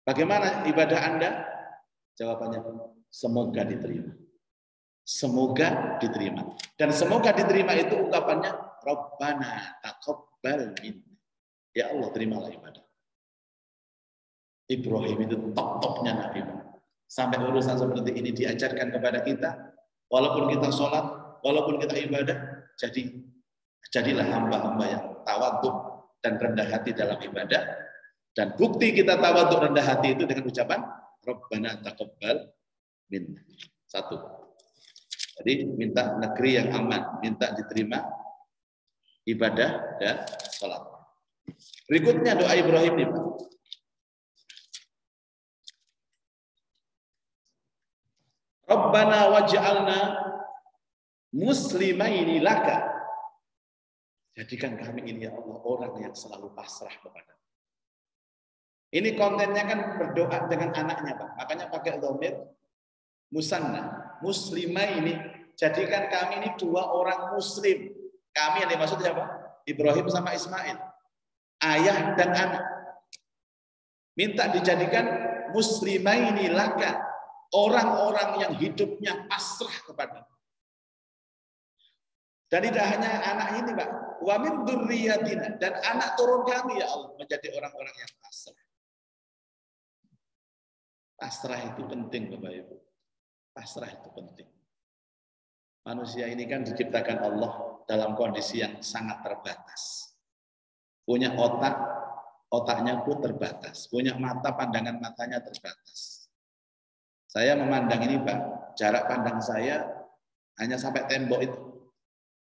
Bagaimana ibadah Anda? Jawabannya, semoga diterima. Semoga diterima. Dan semoga diterima itu ungkapannya, Rabbana taqabbal minna. Ya Allah, terimalah ibadah. Ibrahim itu top-topnya Nabi. sampai urusan seperti ini diajarkan kepada kita, walaupun kita sholat, walaupun kita ibadah, jadilah hamba-hamba yang tawadhu dan rendah hati dalam ibadah. Dan bukti kita tawadhu rendah hati itu dengan ucapan Rabbana taqabbal minna. Satu. Jadi minta negeri yang aman, minta diterima ibadah dan sholat. Berikutnya doa Ibrahim nih, Pak. Rabbana waj'alna muslimaini laka. Jadikan kami ini ya Allah orang yang selalu pasrah kepada. Ini kontennya kan berdoa dengan anaknya, Pak. Makanya pakai dhamir musanna, muslimaini. Jadikan kami ini dua orang muslim. Kami yang dimaksud siapa? Ibrahim sama Ismail. Ayah dan anak. Minta dijadikan muslimaini laka. Orang-orang yang hidupnya pasrah kepada. Dan tidak hanya anak ini, Pak. Wa min dzurriyyatina, dan anak turun kami ya Allah menjadi orang-orang yang pasrah. Pasrah itu penting, Bapak Ibu. Pasrah itu penting. Manusia ini kan diciptakan Allah dalam kondisi yang sangat terbatas. Punya otak, otaknya pun terbatas. Punya mata, pandangan matanya terbatas. Saya memandang ini, Pak, jarak pandang saya hanya sampai tembok itu.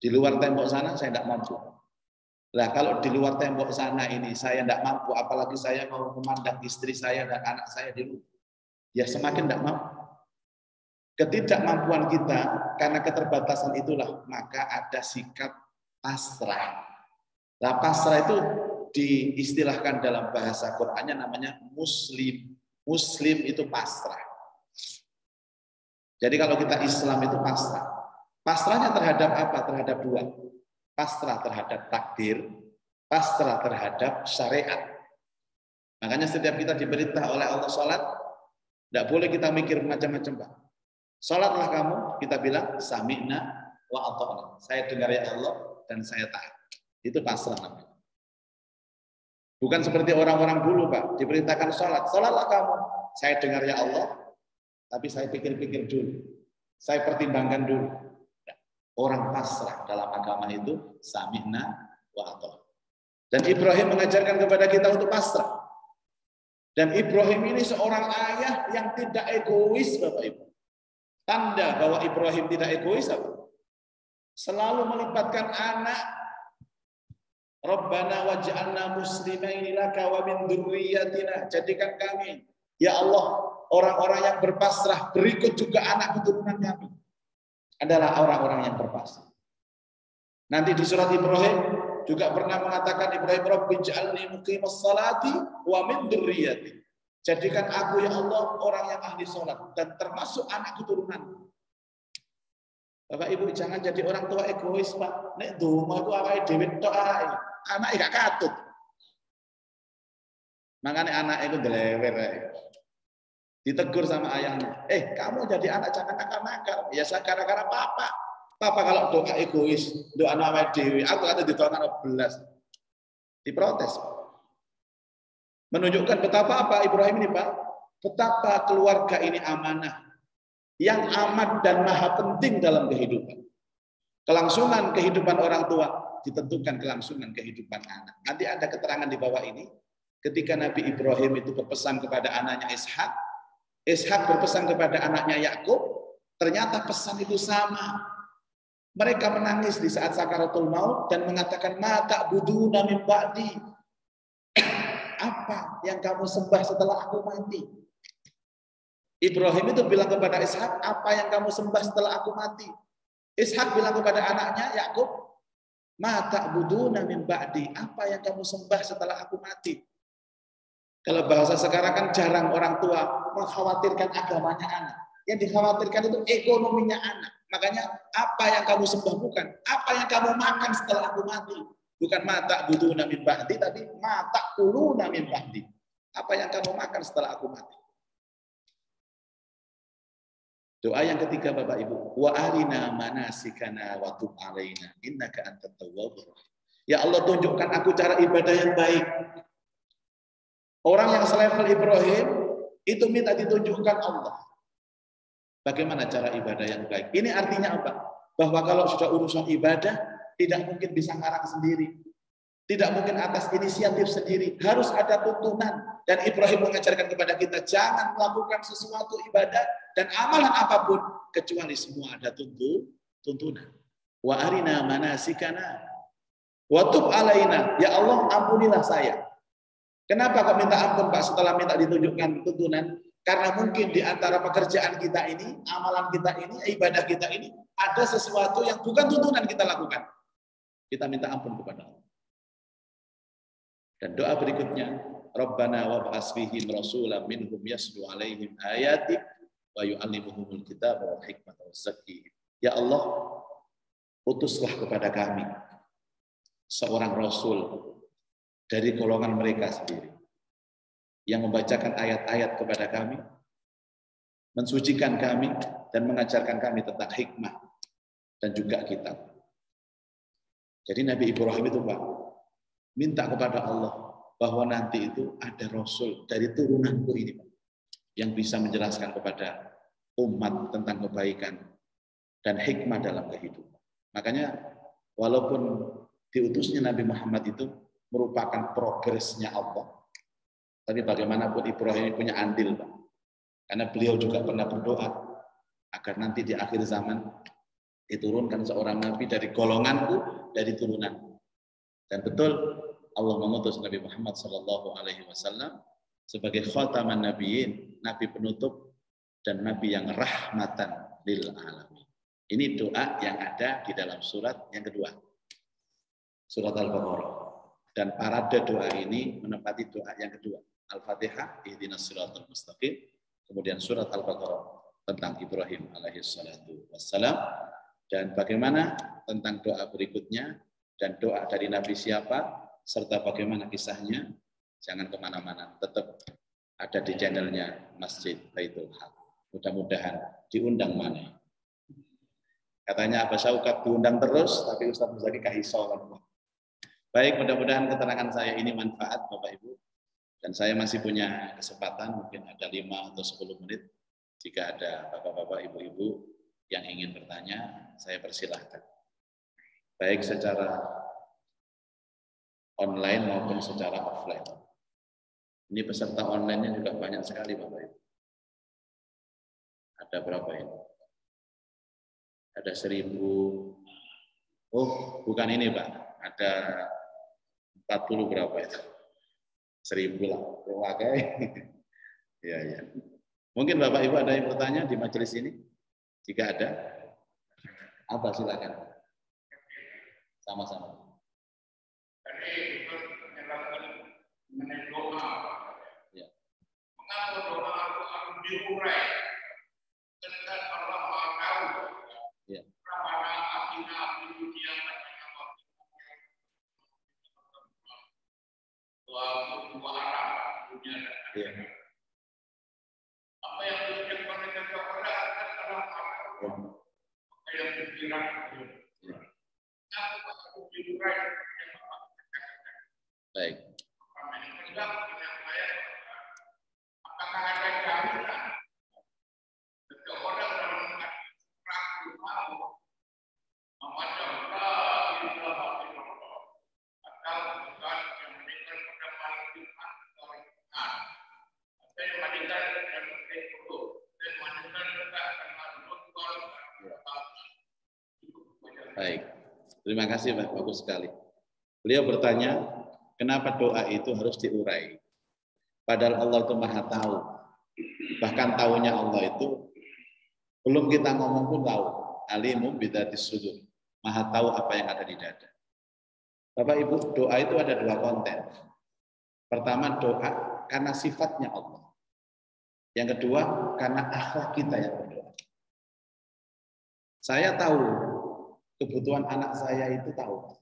Di luar tembok sana saya tidak mampu. Lah kalau di luar tembok sana ini saya tidak mampu, apalagi saya mau memandang istri saya dan anak saya di luar, ya semakin tidak mampu. Ketidakmampuan kita karena keterbatasan itulah maka ada sikap pasrah. Lah pasrah itu diistilahkan dalam bahasa Qur'annya namanya muslim. Muslim itu pasrah. Jadi kalau kita Islam itu pasrah. Pasrahnya terhadap apa? Terhadap dua. Pasrah terhadap takdir, pasrah terhadap syariat. Makanya setiap kita diperintah oleh Allah sholat, tidak boleh kita mikir macam-macam, Pak. Sholatlah kamu, kita bilang sami'na wa ata'na. Saya dengar ya Allah dan saya taat. Itu pasrah namanya. Bukan seperti orang-orang dulu, Pak, diperintahkan sholat. Sholatlah kamu, saya dengar ya Allah, tapi saya pikir-pikir dulu. Saya pertimbangkan dulu. Orang pasrah dalam agama itu sami'na wa ata'na. Dan Ibrahim mengajarkan kepada kita untuk pasrah. Dan Ibrahim ini seorang ayah yang tidak egois, Bapak Ibu. Tanda bahwa Ibrahim tidak egois apa? Selalu melibatkan anak. Rabbana waj'alna muslimaini laka wa min dzurriyyatina. Jadikan kami, ya Allah, orang-orang yang berpasrah, berikut juga anak keturunan kami adalah orang-orang yang berpasrah. Nanti di surat Ibrahim juga pernah mengatakan Ibrahim, Rabbi ij'alni muqimas salati wa min dzurriyyati. Jadikan aku ya Allah orang yang ahli sholat dan termasuk anak keturunan. Bapak Ibu jangan jadi orang tua egois, Pak. Nek donga ku awake dhewe tok ae. Anake gak katut. Makanya anak itu delewer. Ditegur sama ayahnya. Kamu jadi anak jangan nakal-nakal. Ya gara-gara papa. Papa kalau doa egois, doa awake dhewe, aku kata ditolak 12. Diprotes. Menunjukkan betapa apa Ibrahim ini, Pak? Betapa keluarga ini amanah. Yang amat dan maha penting dalam kehidupan. Kelangsungan kehidupan orang tua ditentukan kelangsungan kehidupan anak. Nanti ada keterangan di bawah ini. Ketika Nabi Ibrahim itu berpesan kepada anaknya Ishak, Ishak berpesan kepada anaknya Yakub, ternyata pesan itu sama. Mereka menangis di saat sakaratul maut dan mengatakan, "Ma ta'buduna min ba'di?" Apa yang kamu sembah setelah aku mati? Ibrahim itu bilang kepada Ishak, apa yang kamu sembah setelah aku mati? Ishak bilang kepada anaknya Yakub, "Ma ta'buduna min ba'di?" Apa yang kamu sembah setelah aku mati? Kalau bahasa sekarang kan jarang orang tua mengkhawatirkan agamanya anak. Yang dikhawatirkan itu ekonominya anak. Makanya apa yang kamu sembah bukan apa yang kamu makan setelah aku mati. Bukan mata buduna min ba'di, tapi mata kuluna min ba'di. Apa yang kamu makan setelah aku mati. Doa yang ketiga Bapak Ibu. Wa arina manasikana wa tub alaina innaka antat tawwabur rahim. Ya Allah tunjukkan aku cara ibadah yang baik. Orang yang selevel Ibrahim Itu minta ditunjukkan Allah. Bagaimana cara ibadah yang baik? Ini artinya apa? Bahwa kalau sudah urusan ibadah, tidak mungkin bisa ngarang sendiri. Tidak mungkin atas inisiatif sendiri. Harus ada tuntunan. Dan Ibrahim mengajarkan kepada kita, jangan melakukan sesuatu ibadah dan amalan apapun, kecuali semua ada tuntunan. Wa arina manasikana. Wa tub alaina. Ya Allah, ampunilah saya. Kenapa kok minta ampun, Pak, setelah minta ditunjukkan tuntunan? Karena mungkin di antara pekerjaan kita ini, amalan kita ini, ibadah kita ini, ada sesuatu yang bukan tuntunan kita lakukan. Kita minta ampun kepada Allah. Dan doa berikutnya, Rabbana wab'ats fihim rasulan minhum yaslu 'alaihim ayatik wa yu'allimuhumul kitaba wal hikmata was zakkihim. Ya Allah, utuslah kepada kami seorang rasul dari golongan mereka sendiri yang membacakan ayat-ayat kepada kami, mensucikan kami dan mengajarkan kami tentang hikmah dan juga kitab. Jadi Nabi Ibrahim itu, Pak, minta kepada Allah bahwa nanti itu ada rasul dari turunanku ini, Pak, yang bisa menjelaskan kepada umat tentang kebaikan dan hikmah dalam kehidupan. Makanya walaupun diutusnya Nabi Muhammad itu merupakan progresnya Allah, tapi bagaimanapun Ibrahim punya andil, Pak. Karena beliau juga pernah berdoa agar nanti di akhir zaman diturunkan seorang nabi dari golonganku, dari turunan. Dan betul Allah mengutus Nabi Muhammad SAW sebagai khataman nabiyyin, nabi penutup dan nabi yang rahmatan lil alamin. Ini doa yang ada di dalam surat yang kedua, surat Al-Baqarah. Dan parade doa ini menempati doa yang kedua, Al-Fatihah, ihdinas siratal mustaqim, kemudian surat Al-Baqarah tentang Ibrahim alaihi salatu wassalam, dan bagaimana tentang doa berikutnya, dan doa dari Nabi siapa, serta bagaimana kisahnya. Jangan kemana-mana, tetap ada di channelnya Masjid Baitul Haq. Mudah-mudahan diundang mana. Katanya Abah Syaukat diundang terus, tapi Ustaz Muzaki kahisol. Baik, mudah-mudahan keterangan saya ini manfaat Bapak Ibu. Dan saya masih punya kesempatan, mungkin ada 5 atau 10 menit. Jika ada Bapak-Bapak, Ibu-Ibu yang ingin bertanya, saya persilahkan. Baik secara online maupun secara offline. Ini peserta online-nya juga banyak sekali Bapak Ibu. Ada berapa ini? Ada 1000. Oh, bukan ini Pak. Ada 40 berapa itu? 1000 lah. Pakai. Ya, ya. Mungkin Bapak Ibu ada yang bertanya di majelis ini? Jika ada, apa silakan. Sama-sama. Tadi menyebabkan mengenai doa. Ya. Mengapa doa aku diurai? Tentang Allah Maha Tahu. Ya. Rabbana atina fid dunya hasanah wa fil akhirati dunya dan akhirat. Apa yang diberikan kepada kepada adalah Allah. Apa yang diberikan baik. Apakah ada jaminan seseorang dalam membaca atau bukan yang meninggal pada malam Jumat atau Jumat, atau yang meninggal dan itu dan meninggal juga karena nutbal. Baik. Terima kasih Pak, bagus sekali. Beliau bertanya, kenapa doa itu harus diurai? Padahal Allah itu Maha tahu. Bahkan tahunya Allah itu belum kita ngomong pun tahu. Alimum bidzatis sudur. Maha tahu apa yang ada di dada. Bapak Ibu, doa itu ada 2 konten. Pertama doa karena sifatnya Allah. Yang kedua karena akhlak kita yang berdoa. Saya tahu kebutuhan anak saya itu tahu.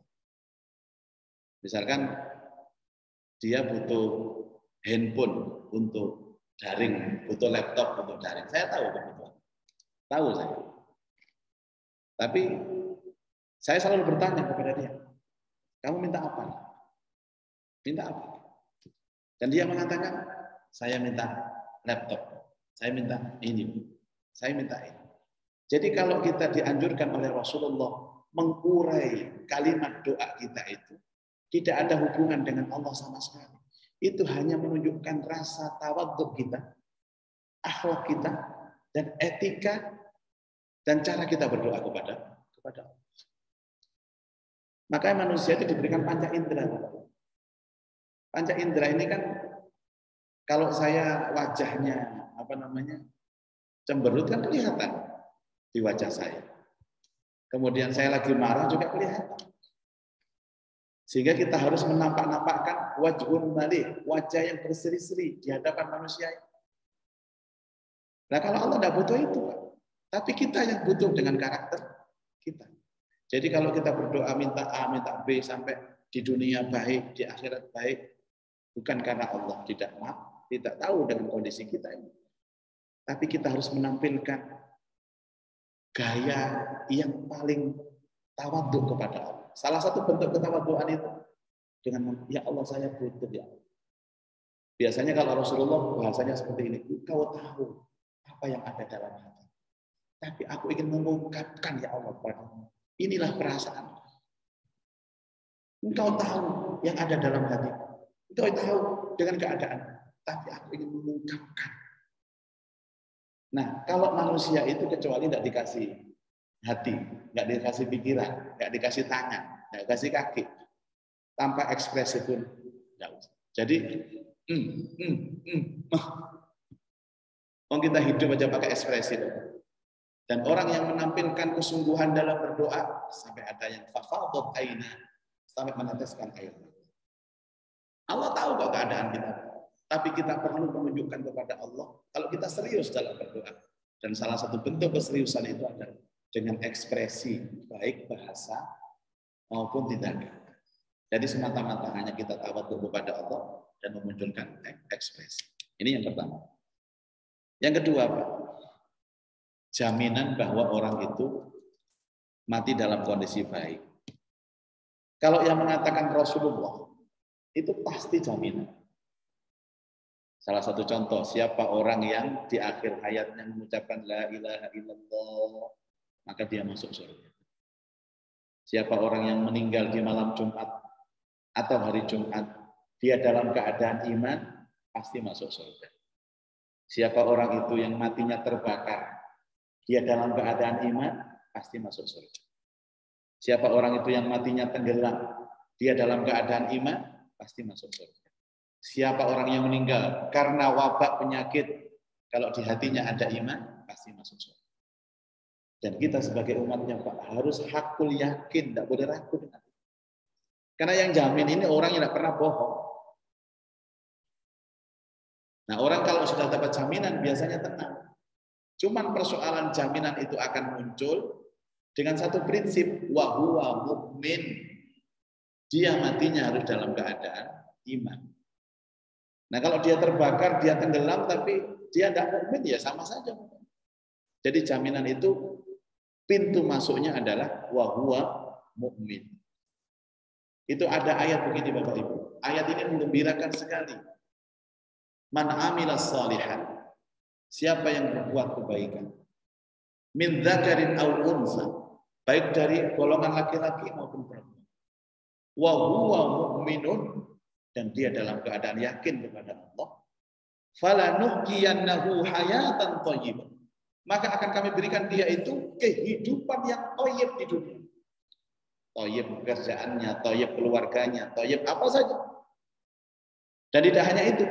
Misalkan dia butuh handphone untuk daring, butuh laptop untuk daring. Saya tahu kebutuhan. Tahu saya. Tapi saya selalu bertanya kepada dia, kamu minta apa? Minta apa? Dan dia mengatakan, saya minta laptop. Saya minta ini. Saya minta ini. Jadi kalau kita dianjurkan oleh Rasulullah mengurai kalimat doa kita itu, tidak ada hubungan dengan Allah sama sekali. Itu hanya menunjukkan rasa tawadhu kita, akhlak kita, dan etika dan cara kita berdoa kepada Allah. Makanya manusia itu diberikan panca indera. Panca indera ini kan kalau saya wajahnya cemberut kan kelihatan di wajah saya. Kemudian saya lagi marah juga kelihatan. Sehingga kita harus menampak-nampakkan wajhun malik, wajah yang berseri-seri di hadapan manusia. Nah kalau Allah tidak butuh itu, Pak. Tapi kita yang butuh dengan karakter kita. Jadi kalau kita berdoa minta A, minta B sampai di dunia baik, di akhirat baik, bukan karena Allah tidak tahu dengan kondisi kita ini. Tapi kita harus menampilkan gaya yang paling tawadhu kepada Allah. Salah satu bentuk ketawadhuan itu dengan ya Allah saya butuh ya. Biasanya kalau Rasulullah bahasanya seperti ini, engkau tahu apa yang ada dalam hati. Tapi aku ingin mengungkapkan ya Allah padamu. Inilah perasaan. Engkau tahu yang ada dalam hati. Engkau tahu dengan keadaan. Tapi aku ingin mengungkapkan. Nah, kalau manusia itu kecuali tidak dikasih hati, nggak dikasih pikiran, nggak dikasih tangan, nggak dikasih kaki, tanpa ekspresi pun nggak usah. Jadi, kita hidup aja pakai ekspresi. Dan orang yang menampilkan kesungguhan dalam berdoa sampai ada yang fafadat aina, sampai meneteskan air. Allah tahu kok keadaan kita. Tapi kita perlu menunjukkan kepada Allah kalau kita serius dalam berdoa. Dan salah satu bentuk keseriusan itu adalah dengan ekspresi baik bahasa maupun tindakan. Jadi semata-mata hanya kita tawadhu kepada Allah dan memunculkan ekspresi. Ini yang pertama. Yang kedua, Pak, jaminan bahwa orang itu mati dalam kondisi baik. Kalau yang mengatakan Rasulullah itu pasti jaminan. Salah satu contoh, siapa orang yang di akhir hayatnya mengucapkan la ilaha illallah, maka dia masuk surga. Siapa orang yang meninggal di malam Jumat atau hari Jumat, dia dalam keadaan iman, pasti masuk surga. Siapa orang itu yang matinya terbakar, dia dalam keadaan iman, pasti masuk surga. Siapa orang itu yang matinya tenggelam, dia dalam keadaan iman, pasti masuk surga. Siapa orang yang meninggal karena wabak penyakit, kalau di hatinya ada iman, pasti masuk surga. Dan kita sebagai umatnya, Pak, harus hakul yakin, tidak boleh ragu dengan itu. Karena yang jamin ini orang yang tidak pernah bohong. Nah, orang kalau sudah dapat jaminan biasanya tenang. Cuman persoalan jaminan itu akan muncul dengan satu prinsip, wa huwa mukmin. Dia matinya harus dalam keadaan iman. Nah, kalau dia terbakar, dia tenggelam, tapi dia tidak mukmin, ya sama saja. Jadi jaminan itu pintu masuknya adalah wa huwa mukmin. Itu ada ayat begini, Bapak Ibu. Ayat ini menggembirakan sekali. Man amila salihan. Siapa yang berbuat kebaikan. Min dzakarin aw unsa. Baik dari golongan laki-laki maupun perempuan. Wa huwa mu'minun. Dan dia dalam keadaan yakin kepada Allah. Falanuhyiyannahu hayatan thayyibah. Maka akan kami berikan dia itu kehidupan yang thayyib di dunia. Thayyib pekerjaannya, thayyib keluarganya, thayyib apa saja. Dan tidak hanya itu,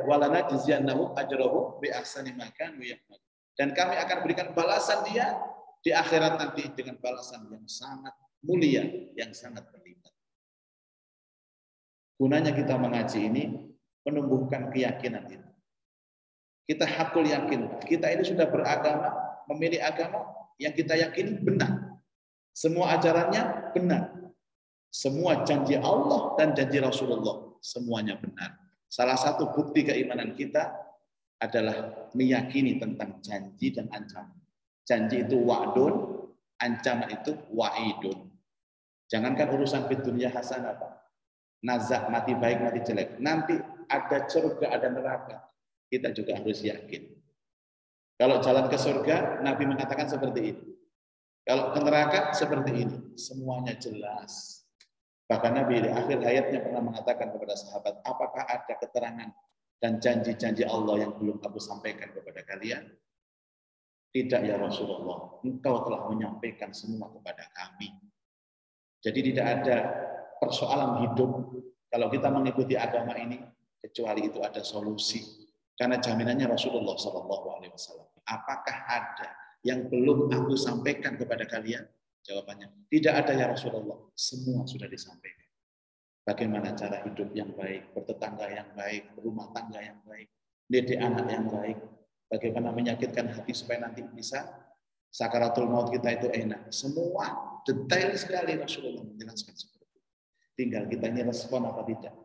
walanajziyannahu ajrahu bi ahsani ma kanu ya'malun. Dan kami akan berikan balasan dia di akhirat nanti dengan balasan yang sangat mulia, yang sangat berlipat. Gunanya kita mengaji ini menumbuhkan keyakinan itu. Kita hakul yakin, kita ini sudah beragama, memilih agama yang kita yakini benar. Semua ajarannya benar. Semua janji Allah dan janji Rasulullah, semuanya benar. Salah satu bukti keimanan kita adalah meyakini tentang janji dan ancaman. Janji itu wa'dun, ancaman itu wa'idun. Jangankan urusan fid dunya hasanah, Pak. Nazak, mati baik, mati jelek. Nanti ada surga, ada neraka. kita juga harus yakin. Kalau jalan ke surga, Nabi mengatakan seperti ini. Kalau ke neraka, seperti ini. Semuanya jelas. Bahkan Nabi di akhir hayatnya pernah mengatakan kepada sahabat, apakah ada keterangan dan janji-janji Allah yang belum aku sampaikan kepada kalian? Tidak ya Rasulullah, engkau telah menyampaikan semua kepada kami. Jadi tidak ada persoalan hidup kalau kita mengikuti agama ini, kecuali itu ada solusi. Karena jaminannya Rasulullah SAW. Apakah ada yang belum aku sampaikan kepada kalian? Jawabannya, tidak ada ya Rasulullah. Semua sudah disampaikan. Bagaimana cara hidup yang baik, bertetangga yang baik, berumah tangga yang baik, didik anak yang baik, bagaimana menyakitkan hati supaya nanti bisa sakaratul maut kita itu enak. Semua detail sekali Rasulullah menjelaskan seperti itu. Tinggal kita ini respon apa tidak.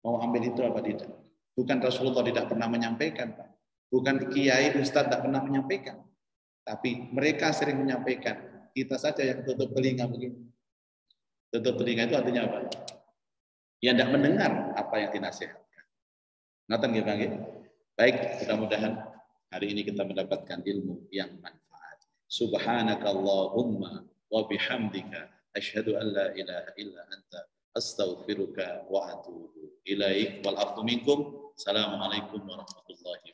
Mau ambil itu apa tidak. Bukan Rasulullah tidak pernah menyampaikan, Pak. Bukan kiai, ustadz tidak pernah menyampaikan. Tapi mereka sering menyampaikan. Kita saja yang tutup telinga begini. Tutup telinga itu artinya apa? Ya tidak mendengar apa yang dinasihatkan. Nonton gitu, baik, mudah-mudahan hari ini kita mendapatkan ilmu yang manfaat. Subhanakallahumma wa bihamdika asyhadu an la ilaha illa anta astaghfiruka wa atubu ilaik wal afu minkum. Assalamualaikum warahmatullahi wabarakatuh.